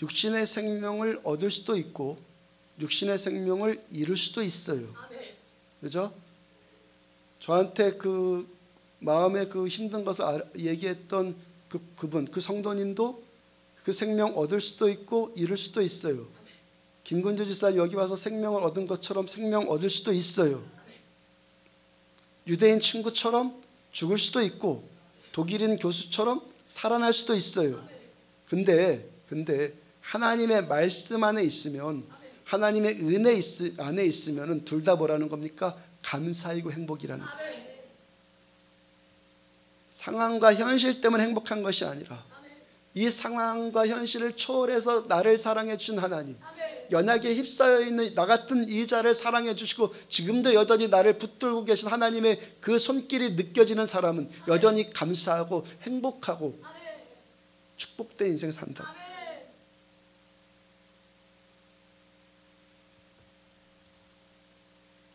육신의 생명을 얻을 수도 있고 육신의 생명을 잃을 수도 있어요. 그죠? 저한테 그 마음에 그 힘든 것을 얘기했던 그분, 그 성도님도 그 생명 얻을 수도 있고 잃을 수도 있어요. 김근주 지사 여기 와서 생명을 얻은 것처럼 생명 얻을 수도 있어요. 유대인 친구처럼 죽을 수도 있고 독일인 교수처럼 살아날 수도 있어요. 근데 하나님의 말씀 안에 있으면, 하나님의 은혜 안에 있으면 둘 다 뭐라는 겁니까? 감사이고 행복이라는 거예요. 상황과 현실 때문에 행복한 것이 아니라 이 상황과 현실을 초월해서 나를 사랑해 주신 하나님, 연약에 휩싸여 있는 나 같은 이 자를 사랑해 주시고 지금도 여전히 나를 붙들고 계신 하나님의 그 손길이 느껴지는 사람은 여전히 감사하고 행복하고 축복된 인생 산다.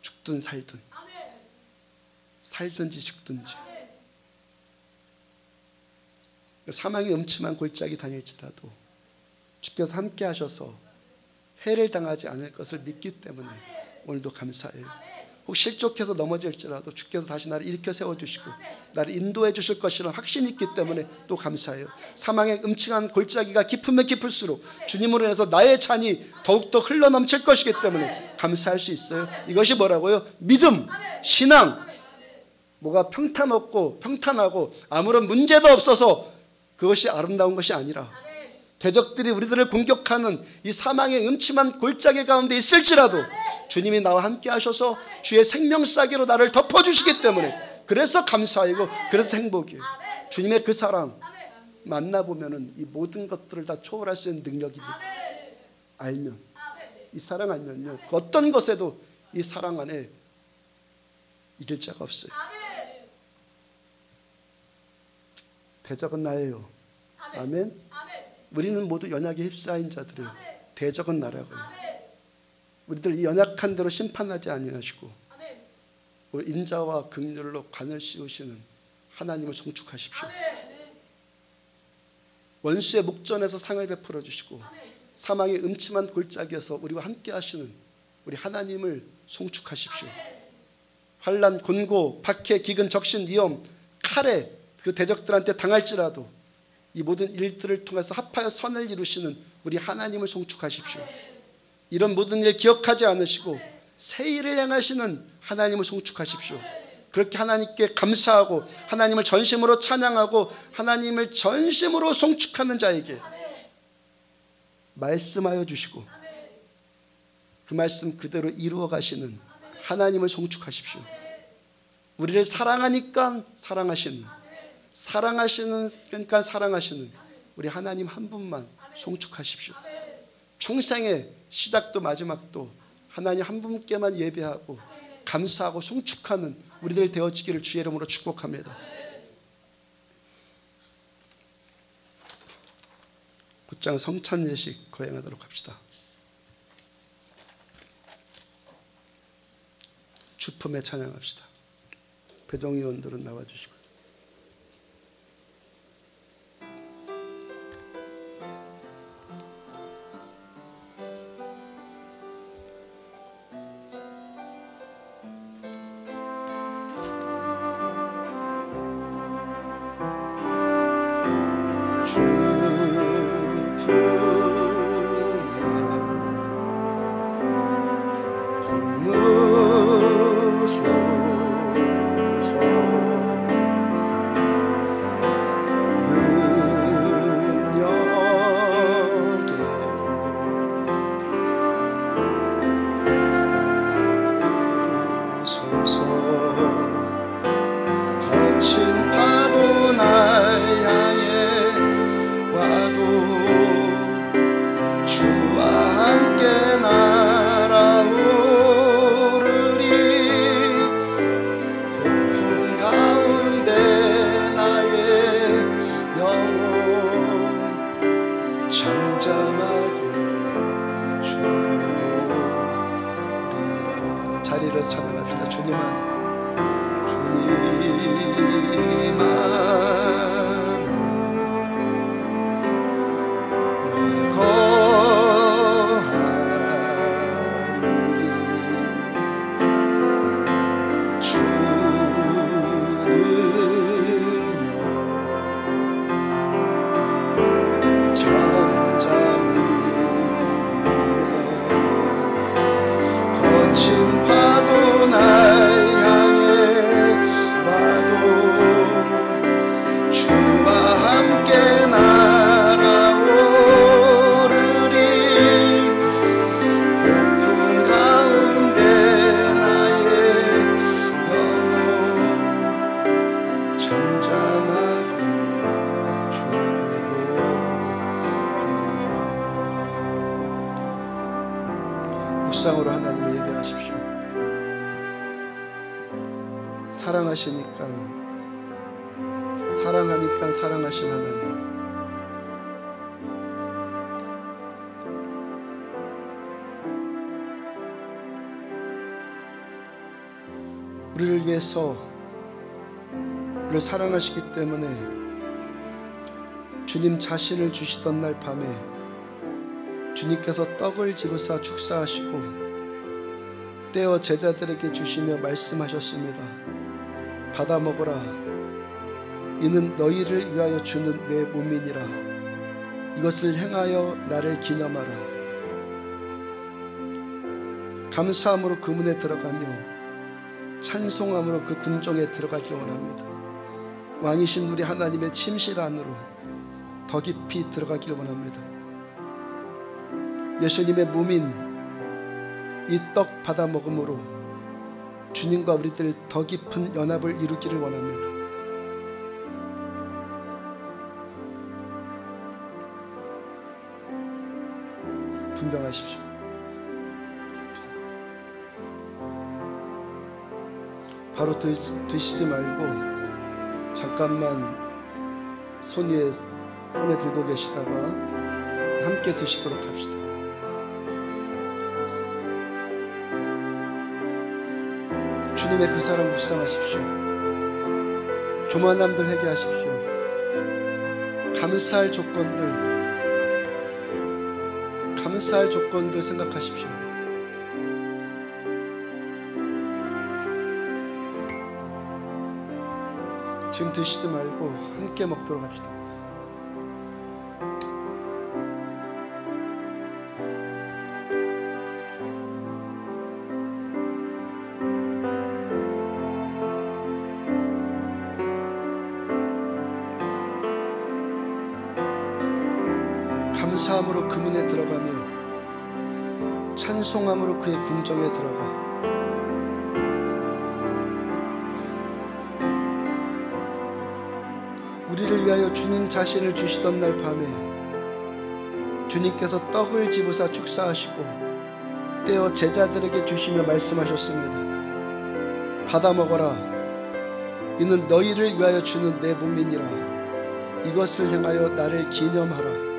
죽든 살든, 살든지 죽든지, 사망의 음침한 골짜기 다닐지라도 주께서 함께 하셔서 해를 당하지 않을 것을 믿기 때문에 오늘도 감사해요. 혹 실족해서 넘어질지라도 주께서 다시 나를 일으켜 세워주시고 나를 인도해 주실 것이라는 확신이 있기 때문에 또 감사해요. 사망의 음침한 골짜기가 깊으면 깊을수록 주님으로 인해서 나의 잔이 더욱더 흘러넘칠 것이기 때문에 감사할 수 있어요. 이것이 뭐라고요? 믿음, 신앙. 뭐가 평탄하고 아무런 문제도 없어서 그것이 아름다운 것이 아니라 대적들이 우리들을 공격하는 이 사망의 음침한 골짜기 가운데 있을지라도 주님이 나와 함께 하셔서 주의 생명싸개로 나를 덮어주시기 때문에 그래서 감사이고 그래서 행복이에요. 주님의 그 사랑 만나보면은 이 모든 것들을 다 초월할 수 있는 능력이 알면, 이 사랑 알면요, 어떤 것에도 이 사랑 안에 이길 자가 없어요. 대적은 나예요. 아멘. 우리는 모두 연약에 휩싸인 자들이에요. 대적은 나라고요. 우리들 이 연약한 대로 심판하지 아니하시고 우리 인자와 긍휼로 관을 씌우시는 하나님을 송축하십시오. 원수의 목전에서 상을 베풀어 주시고 사망의 음침한 골짜기에서 우리와 함께 하시는 우리 하나님을 송축하십시오. 환난, 곤고, 박해, 기근, 적신, 위험, 칼에 그 대적들한테 당할지라도 이 모든 일들을 통해서 합하여 선을 이루시는 우리 하나님을 송축하십시오. 이런 모든 일 기억하지 않으시고 새 일을 행하시는 하나님을 송축하십시오. 그렇게 하나님께 감사하고 하나님을 전심으로 찬양하고 하나님을 전심으로 송축하는 자에게 말씀하여 주시고 그 말씀 그대로 이루어 가시는 하나님을 송축하십시오. 우리를 사랑하니까 사랑하시는, 사랑하시는 그러니까 사랑하시는 우리 하나님 한 분만 송축하십시오. 평생의 시작도 마지막도 하나님 한 분께만 예배하고 감사하고 송축하는 우리들 되어지기를 주의 이름으로 축복합니다. 곧장 성찬 예식 거행하도록 합시다. 주품에 찬양합시다. 배동위원들은 나와주시고. 자리를 찬양합시다. 주님만 묵상으로 하나님을 예배하십시오. 사랑하니까 사랑하신 하나님, 우리를 위해서 우리를 사랑하시기 때문에 주님 자신을 주시던 날 밤에 주님께서 떡을 집으사 축사하시고 떼어 제자들에게 주시며 말씀하셨습니다. 받아 먹으라. 이는 너희를 위하여 주는 내 몸이니라. 이것을 행하여 나를 기념하라. 감사함으로 그 문에 들어가며 찬송함으로 그 궁정에 들어가기를 원합니다. 왕이신 우리 하나님의 침실 안으로 더 깊이 들어가기를 원합니다. 예수님의 몸인 이 떡 받아 먹음으로 주님과 우리들 더 깊은 연합을 이루기를 원합니다. 분명하십시오. 바로 드시지 말고 잠깐만 손에 들고 계시다가 함께 드시도록 합시다. 주님의 그 사랑 묵상하십시오. 교만함들 회개하십시오. 감사할 조건들 생각하십시오. 지금 드시지 말고 함께 먹도록 합시다. 감사함으로 그 문에 들어가며 찬송함으로 그의 궁정에 들어가 우리를 위하여 주님 자신을 주시던 날 밤에 주님께서 떡을 집으사 축사하시고 떼어 제자들에게 주시며 말씀하셨습니다. 받아 먹어라. 이는 너희를 위하여 주는 내 몸이니라. 이것을 행하여 나를 기념하라.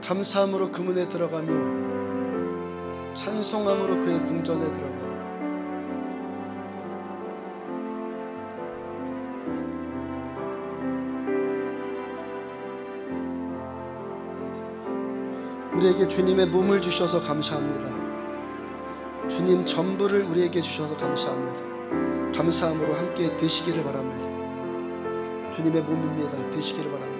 감사함으로 그 문에 들어가며 찬송함으로 그의 궁전에 들어가 우리에게 주님의 몸을 주셔서 감사합니다. 주님 전부를 우리에게 주셔서 감사합니다. 감사함으로 함께 드시기를 바랍니다. 주님의 몸입니다. 드시기를 바랍니다.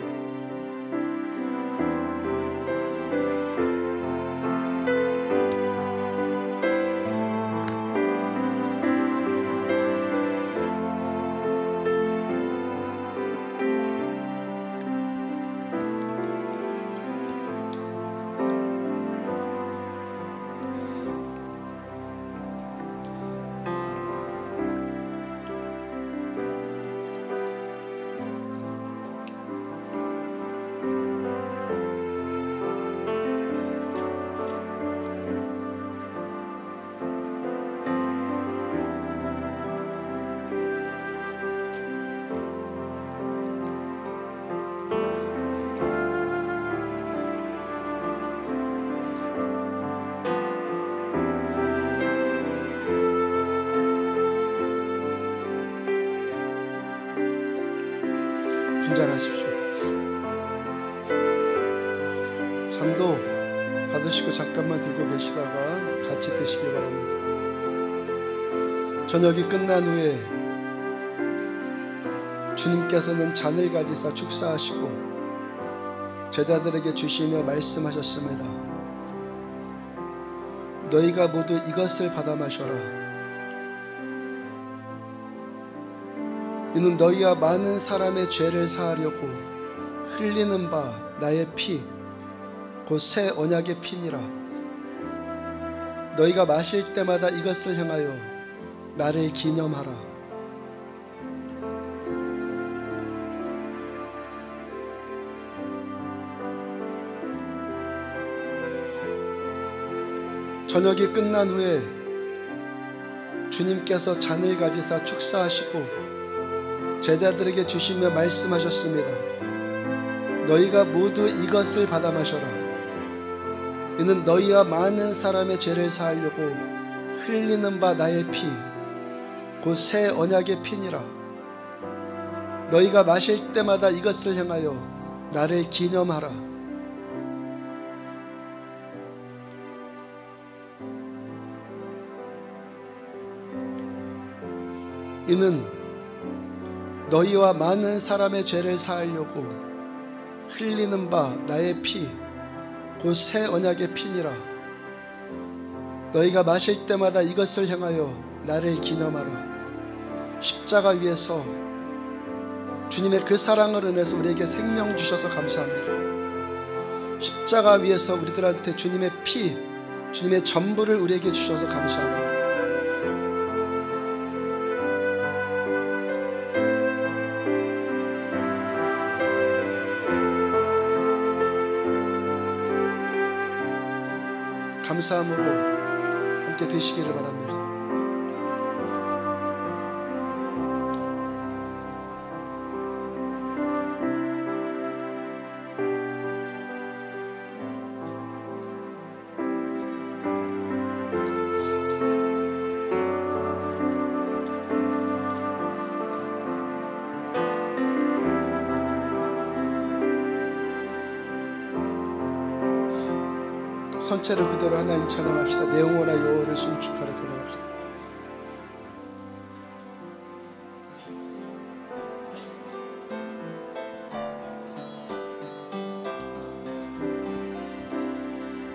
분전하십시오. 잔도 받으시고 잠깐만 들고 계시다가 같이 드시길 바랍니다. 저녁이 끝난 후에 주님께서는 잔을 가지사 축사하시고 제자들에게 주시며 말씀하셨습니다. 너희가 모두 이것을 받아 마셔라. 이는 너희와 많은 사람의 죄를 사하려고 흘리는 바 나의 피 곧 새 언약의 피니라. 너희가 마실 때마다 이것을 행하여 나를 기념하라. 저녁이 끝난 후에 주님께서 잔을 가지사 축사하시고 제자들에게 주시며 말씀하셨습니다. 너희가 모두 이것을 받아 마셔라. 이는 너희와 많은 사람의 죄를 사하려고 흘리는 바 나의 피 곧 새 언약의 피니라. 너희가 마실 때마다 이것을 행하여 나를 기념하라. 이는 너희와 많은 사람의 죄를 사하려고 흘리는 바 나의 피 곧 새 언약의 피니라. 너희가 마실 때마다 이것을 향하여 나를 기념하라. 십자가 위에서 주님의 그 사랑을 인해서 우리에게 생명 주셔서 감사합니다. 십자가 위에서 우리들한테 주님의 피, 주님의 전부를 우리에게 주셔서 감사합니다. 감사함으로 함께 되시기를 바랍니다. 선체를 그대로 하나님 찬양합시다. 내 영혼아 여호와를 송축하라 찬양합시다.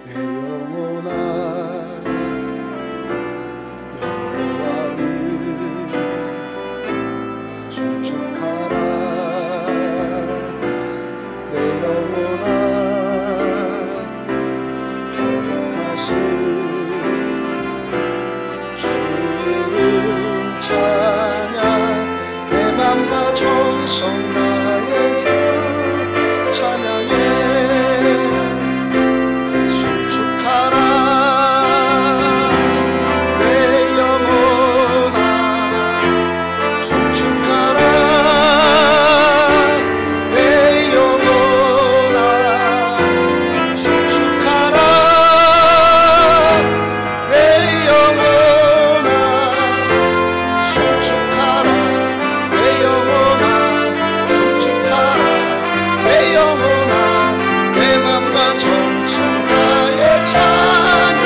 내 영혼아 여호와를 송축하라. 내 영혼아 주를 찬양. 내 맘과 정성 나의 주 찬양해. 송축하라. 내 영혼아 송축하라. 내 영혼아 송축하라. 내 영혼아 송축하라. 내 영혼아 송축하라. 내 영혼아 내 맘과 정성 다해 찬양해.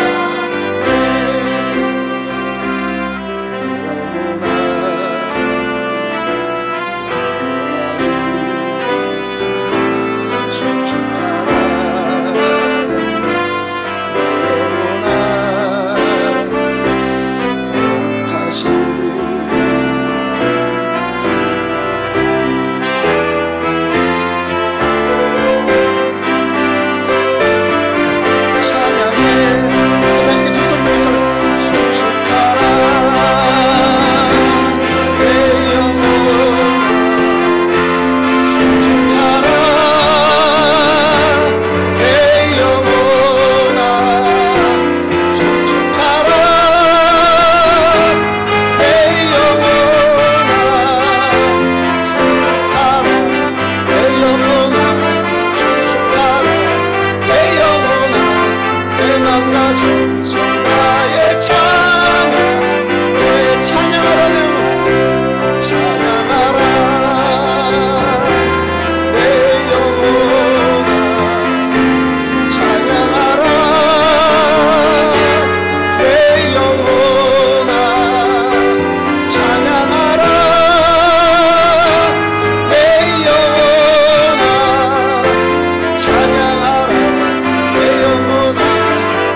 송축하라.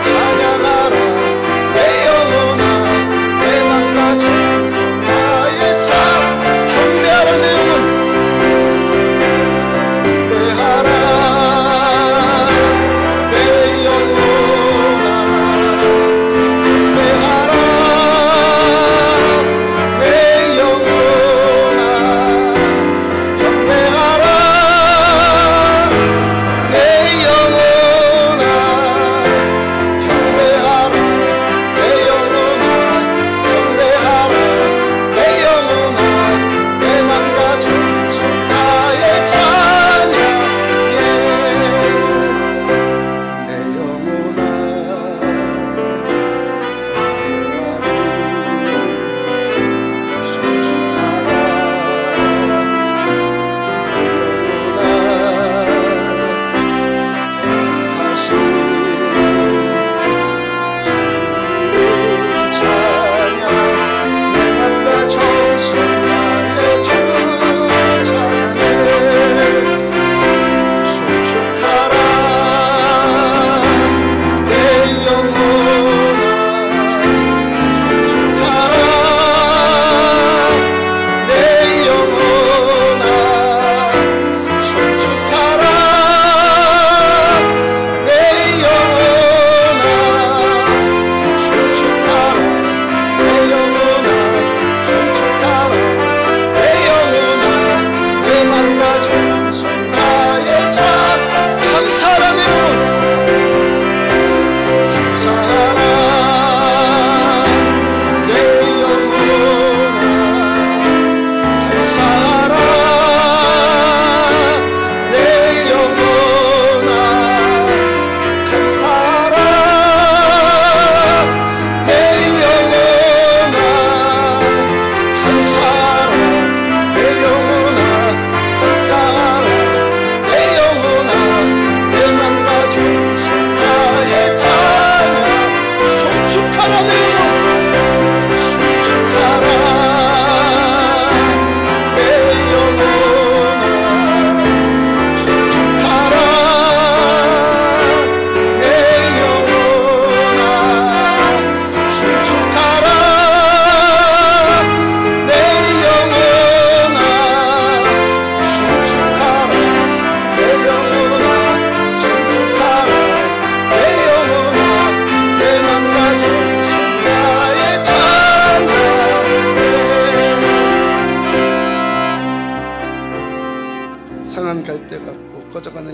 찬양하라.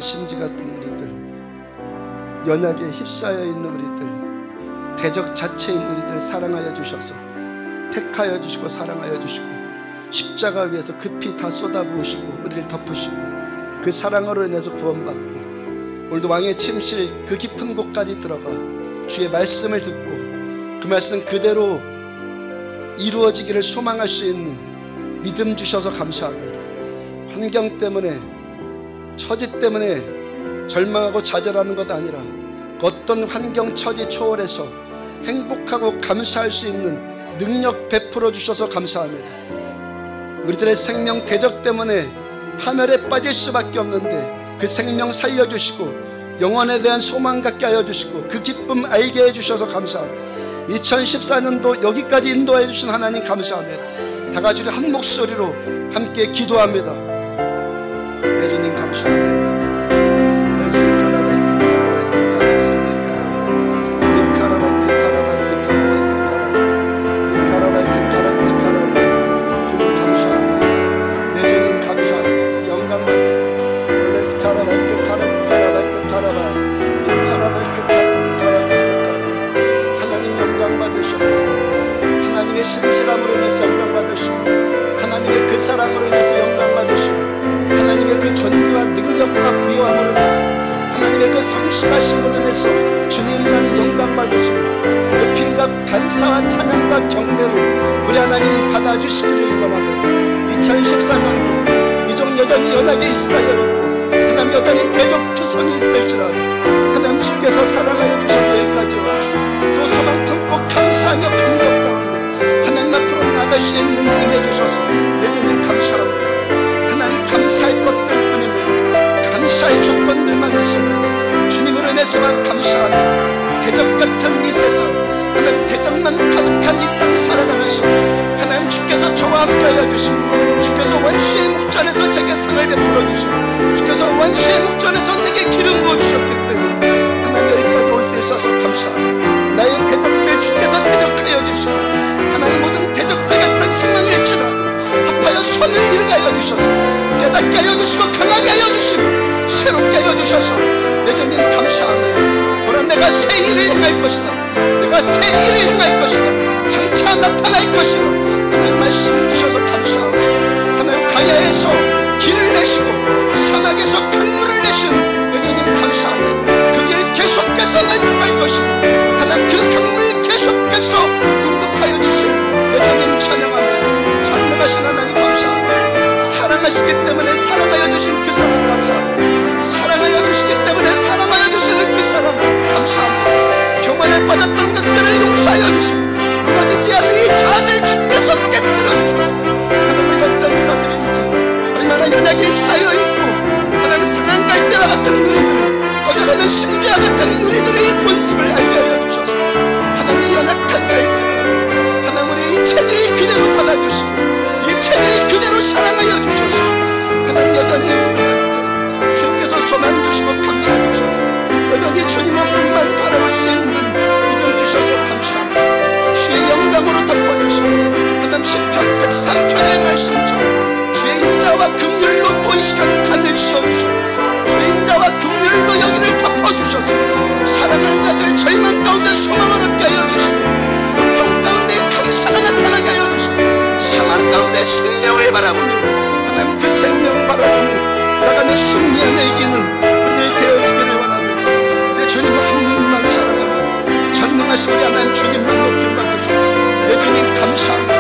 심지 같은 우리들, 연약에 휩싸여 있는 우리들, 대적 자체인 우리들 사랑하여 주셔서 택하여 주시고 사랑하여 주시고 십자가 위에서 그 피 다 쏟아부으시고 우리를 덮으시고 그 사랑으로 인해서 구원받고 오늘도 왕의 침실 그 깊은 곳까지 들어가 주의 말씀을 듣고 그 말씀 그대로 이루어지기를 소망할 수 있는 믿음 주셔서 감사합니다. 환경 때문에 처지 때문에 절망하고 좌절하는 것 아니라 어떤 환경 처지 초월해서 행복하고 감사할 수 있는 능력 베풀어 주셔서 감사합니다. 우리들의 생명 대적 때문에 파멸에 빠질 수밖에 없는데 그 생명 살려주시고 영원에 대한 소망 갖게 하여 주시고 그 기쁨 알게 해주셔서 감사합니다. 2014년도 여기까지 인도해 주신 하나님 감사합니다. 다같이 한 목소리로 함께 기도합니다. 내 주님 감사합니다. 하나님의 신실함으로 인해서 영광 받으시고 하나님의 그 사랑으로 인해서 영광 받으시고 하나님의 그 존귀와 능력과 부요함으로 인해서 하나님의 그 성실하심으로 인해서 주님만 영광 받으시고 높임과 감사와 찬양과 경배로 우리 하나님 받아주시기를 원하고 2014년 이종 여전히 연약에 휩싸여 있고 하나님 여전히 대적 투성이 있을지라도 하나님 주께서 사랑하여 주셔서 여기까지 와 또 소망 품고 감사하며 감격 가운데 하나님 앞으로 나갈 수 있는 은혜 주셔서 여전히 감사합니다. 하나님 감사할 것들 뿐입니다. 감사의 조건들만 있습니다. 주님으로 인해서만 감사하며 대적 같은 이 세상 하나님 대적만 가득한 이 땅 살아가면서 하나님 주께서 저와 함께 하여 주시고 주께서 원수의 목전에서 제게 상을 베풀어 주시고 주께서 원수의 목전에서 내게 기름 부어주셨기 때문에 하나님 여기까지 올 수 있어서 감사합니다. 나의 대적들 주께서 대적하여 주시고 하나님 모든 대적들 같은 상황일지라도 합하여 손을 이르게 하여 주셔서 깨닫게 하여 주시고 강하게 하여 주시고 새롭게 하여 주셔서 내 주님 감사합니다. 보라 내가 새 일을 행할 것이다. 내가 새 일을 행할 것이다. 장차 나타날 것이다. 하나님 말씀 주셔서 감사합니다. 하나님 광야에서 길을 내시고 사막에서 강물을 내신 내 주님 감사합니다. 그 길 계속해서 넓혀갈 것이고 하나님 그 강물 계속해서 공급하여 주신 내 주님 찬양합니다. 전능하신 하나님 감사합니다. 사랑하시기 때문에 사랑하여 주신 그 사람 감사합니다. 사랑하여 주시기 때문에 사랑하여 주시는 그 사람 감사합니다. 교만에 빠졌던 것들을 용서하여 주시고 무너지지 않는 이 자들 주께서 깨뜨려 주시고 하나님 어떤 자들인지 얼마나 연약에 휩싸여 있고 하나님 상한 갈대와 같은 누리들 꺼져가는 심지와 같은 누리들의 본심을 알게 하여 주셔서 하나님 연약한 자일지라 하나님 우리 이 체질 그대로 받아주시고 이 체질 그대로 사랑하여 주셔서 하나님 여전히 우리한테 주께서 소망 주시고 감사 주셔서 여전히 주님 얼굴만 바라볼 수 있는 믿음 주셔서 감사합니다. 주의 영광으로 덮어주시고 하나님 시편 103편의 말씀처럼 주의 인자와 긍휼로 또 이 시간 하늘 씌워주시고 주의 인자와 긍휼로 여기를 덮어주셔서 사랑하는 자들 절망 가운데 소망을 얻게 하여 주시고 고통 가운데 감사가 나타나게 하여 주시고 사망 가운데 생명을 바라보며 하나님 그 생명을 바라보며 나가는 승리함에 이기는 우리의 되어지기를 원합니다. 내 주님을 한 분만 사랑하며 전능하신 우리 하나님 주님만 높임 받으시고 내 주님 감사합니다.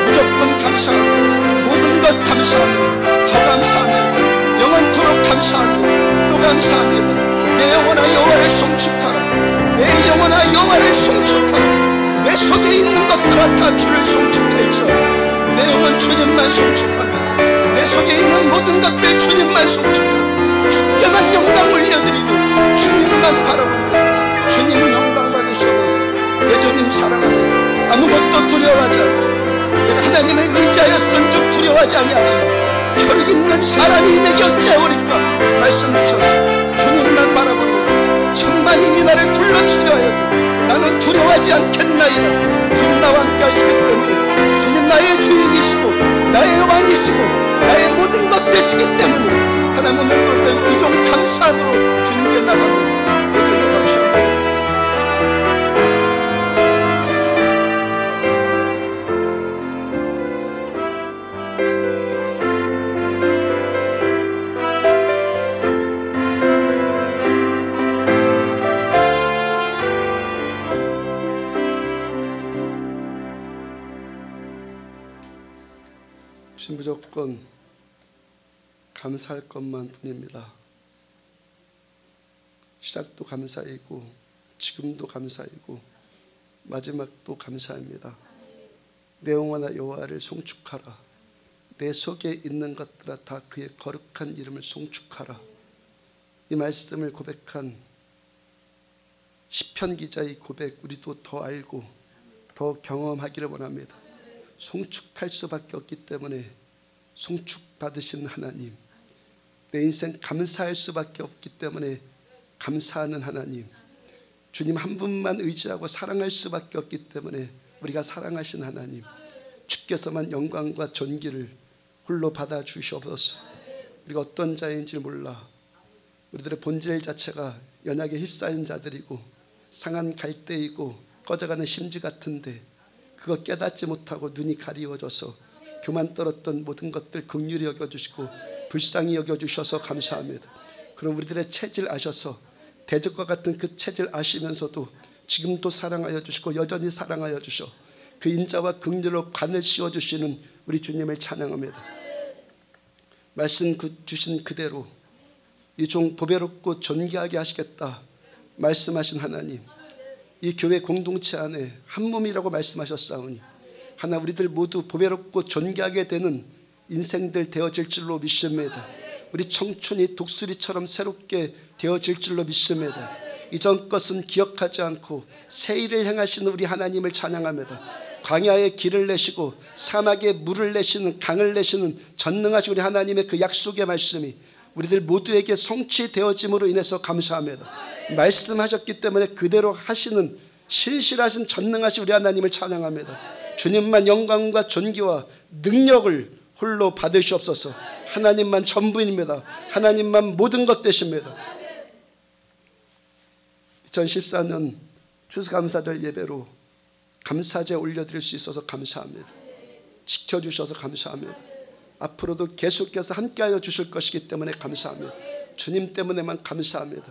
무조건 감사합니다. 모든 것 감사합니다. 더 감사합니다. 영원토록 감사합니다. 또 감사합니다. 내 영혼아 여호와를 송축하라. 내 영혼아 여호와를 송축하라. 내 속에 있는 것들아 다 주를 송축할지어다. 내 영혼 주님만 송축하며 내 속에 있는 모든 것들 주님만 송축하며 주께만 영광 올려드리고 주님만 바라보고 주님은 영광 받으셔서 내 주님 사랑합니다. 아무것도 두려워하지 않고 내가 하나님을 의지하였은즉 두려워하지 아니하며 혈육 있는 사람이 내 곁에 오리까 말씀 주셔서 주님만 바라보고 천만인이 나를 둘러치려 하여도 나는 두려워하지 않겠나이다. 주님 나와 함께 하시기 때문에 주님 나의 주인이시고 나의 왕이시고 나의 모든 것 되시기 때문에 하나님 오늘도 이종 감사함으로 주님께 나가고 여전히 감사합니다. 무조건 감사할 것만 뿐입니다. 시작도 감사이고 지금도 감사이고 마지막도 감사합니다. 내 영혼아 여호와를 송축하라. 내 속에 있는 것들아 다 그의 거룩한 이름을 송축하라. 이 말씀을 고백한 시편 기자의 고백 우리도 더 알고 더 경험하기를 원합니다. 송축할 수밖에 없기 때문에 송축받으신 하나님, 내 인생 감사할 수밖에 없기 때문에 감사하는 하나님, 주님 한 분만 의지하고 사랑할 수밖에 없기 때문에 우리가 사랑하신 하나님, 주께서만 영광과 존귀를 홀로 받아 주시옵소서. 우리가 어떤 자인지 몰라 우리들의 본질 자체가 연약에 휩싸인 자들이고 상한 갈대이고 꺼져가는 심지 같은데 그거 깨닫지 못하고 눈이 가리워져서 교만 떨었던 모든 것들 긍휼히 여겨주시고 불쌍히 여겨주셔서 감사합니다. 그럼 우리들의 체질 아셔서 대적과 같은 그 체질 아시면서도 지금도 사랑하여 주시고 여전히 사랑하여 주셔 그 인자와 긍휼로 관을 씌워주시는 우리 주님을 찬양합니다. 말씀 주신 그대로 이 종 보배롭고 존귀하게 하시겠다 말씀하신 하나님, 이 교회 공동체 안에 한 몸이라고 말씀하셨사오니 하나 우리들 모두 보배롭고 존귀하게 되는 인생들 되어질 줄로 믿습니다. 우리 청춘이 독수리처럼 새롭게 되어질 줄로 믿습니다. 이전 것은 기억하지 않고 새 일을 행하시는 우리 하나님을 찬양합니다. 광야에 길을 내시고 사막에 물을 내시는 강을 내시는 전능하신 우리 하나님의 그 약속의 말씀이 우리들 모두에게 성취되어짐으로 인해서 감사합니다. 말씀하셨기 때문에 그대로 하시는 신실하신 전능하신 우리 하나님을 찬양합니다. 주님만 영광과 존귀와 능력을 홀로 받으시옵소서. 하나님만 전부입니다. 하나님만 모든 것 되십니다. 2014년 추수감사절 예배로 감사제 올려드릴 수 있어서 감사합니다. 지켜주셔서 감사합니다. 앞으로도 계속해서 함께하여 주실 것이기 때문에 감사합니다. 주님 때문에만 감사합니다.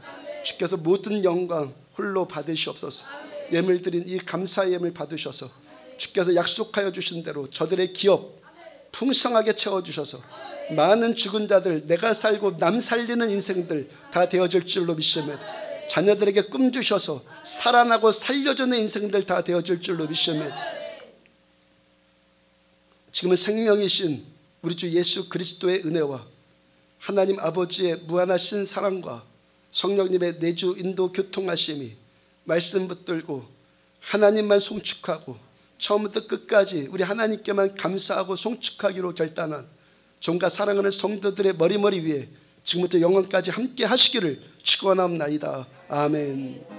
주께서 모든 영광 홀로 받으시옵소서. 예물 드린 이 감사 예물 받으셔서 주께서 약속하여 주신 대로 저들의 기업 풍성하게 채워주셔서 많은 죽은 자들 내가 살고 남 살리는 인생들 다 되어질 줄로 믿습니다. 자녀들에게 꿈 주셔서 살아나고 살려주는 인생들 다 되어질 줄로 믿습니다. 지금은 생명이신 우리 주 예수 그리스도의 은혜와 하나님 아버지의 무한하신 사랑과 성령님의 내주 인도 교통하심이 말씀 붙들고 하나님만 송축하고 처음부터 끝까지 우리 하나님께만 감사하고 송축하기로 결단한 종과 사랑하는 성도들의 머리머리 위에 지금부터 영원까지 함께 하시기를 축원하옵나이다. 아멘.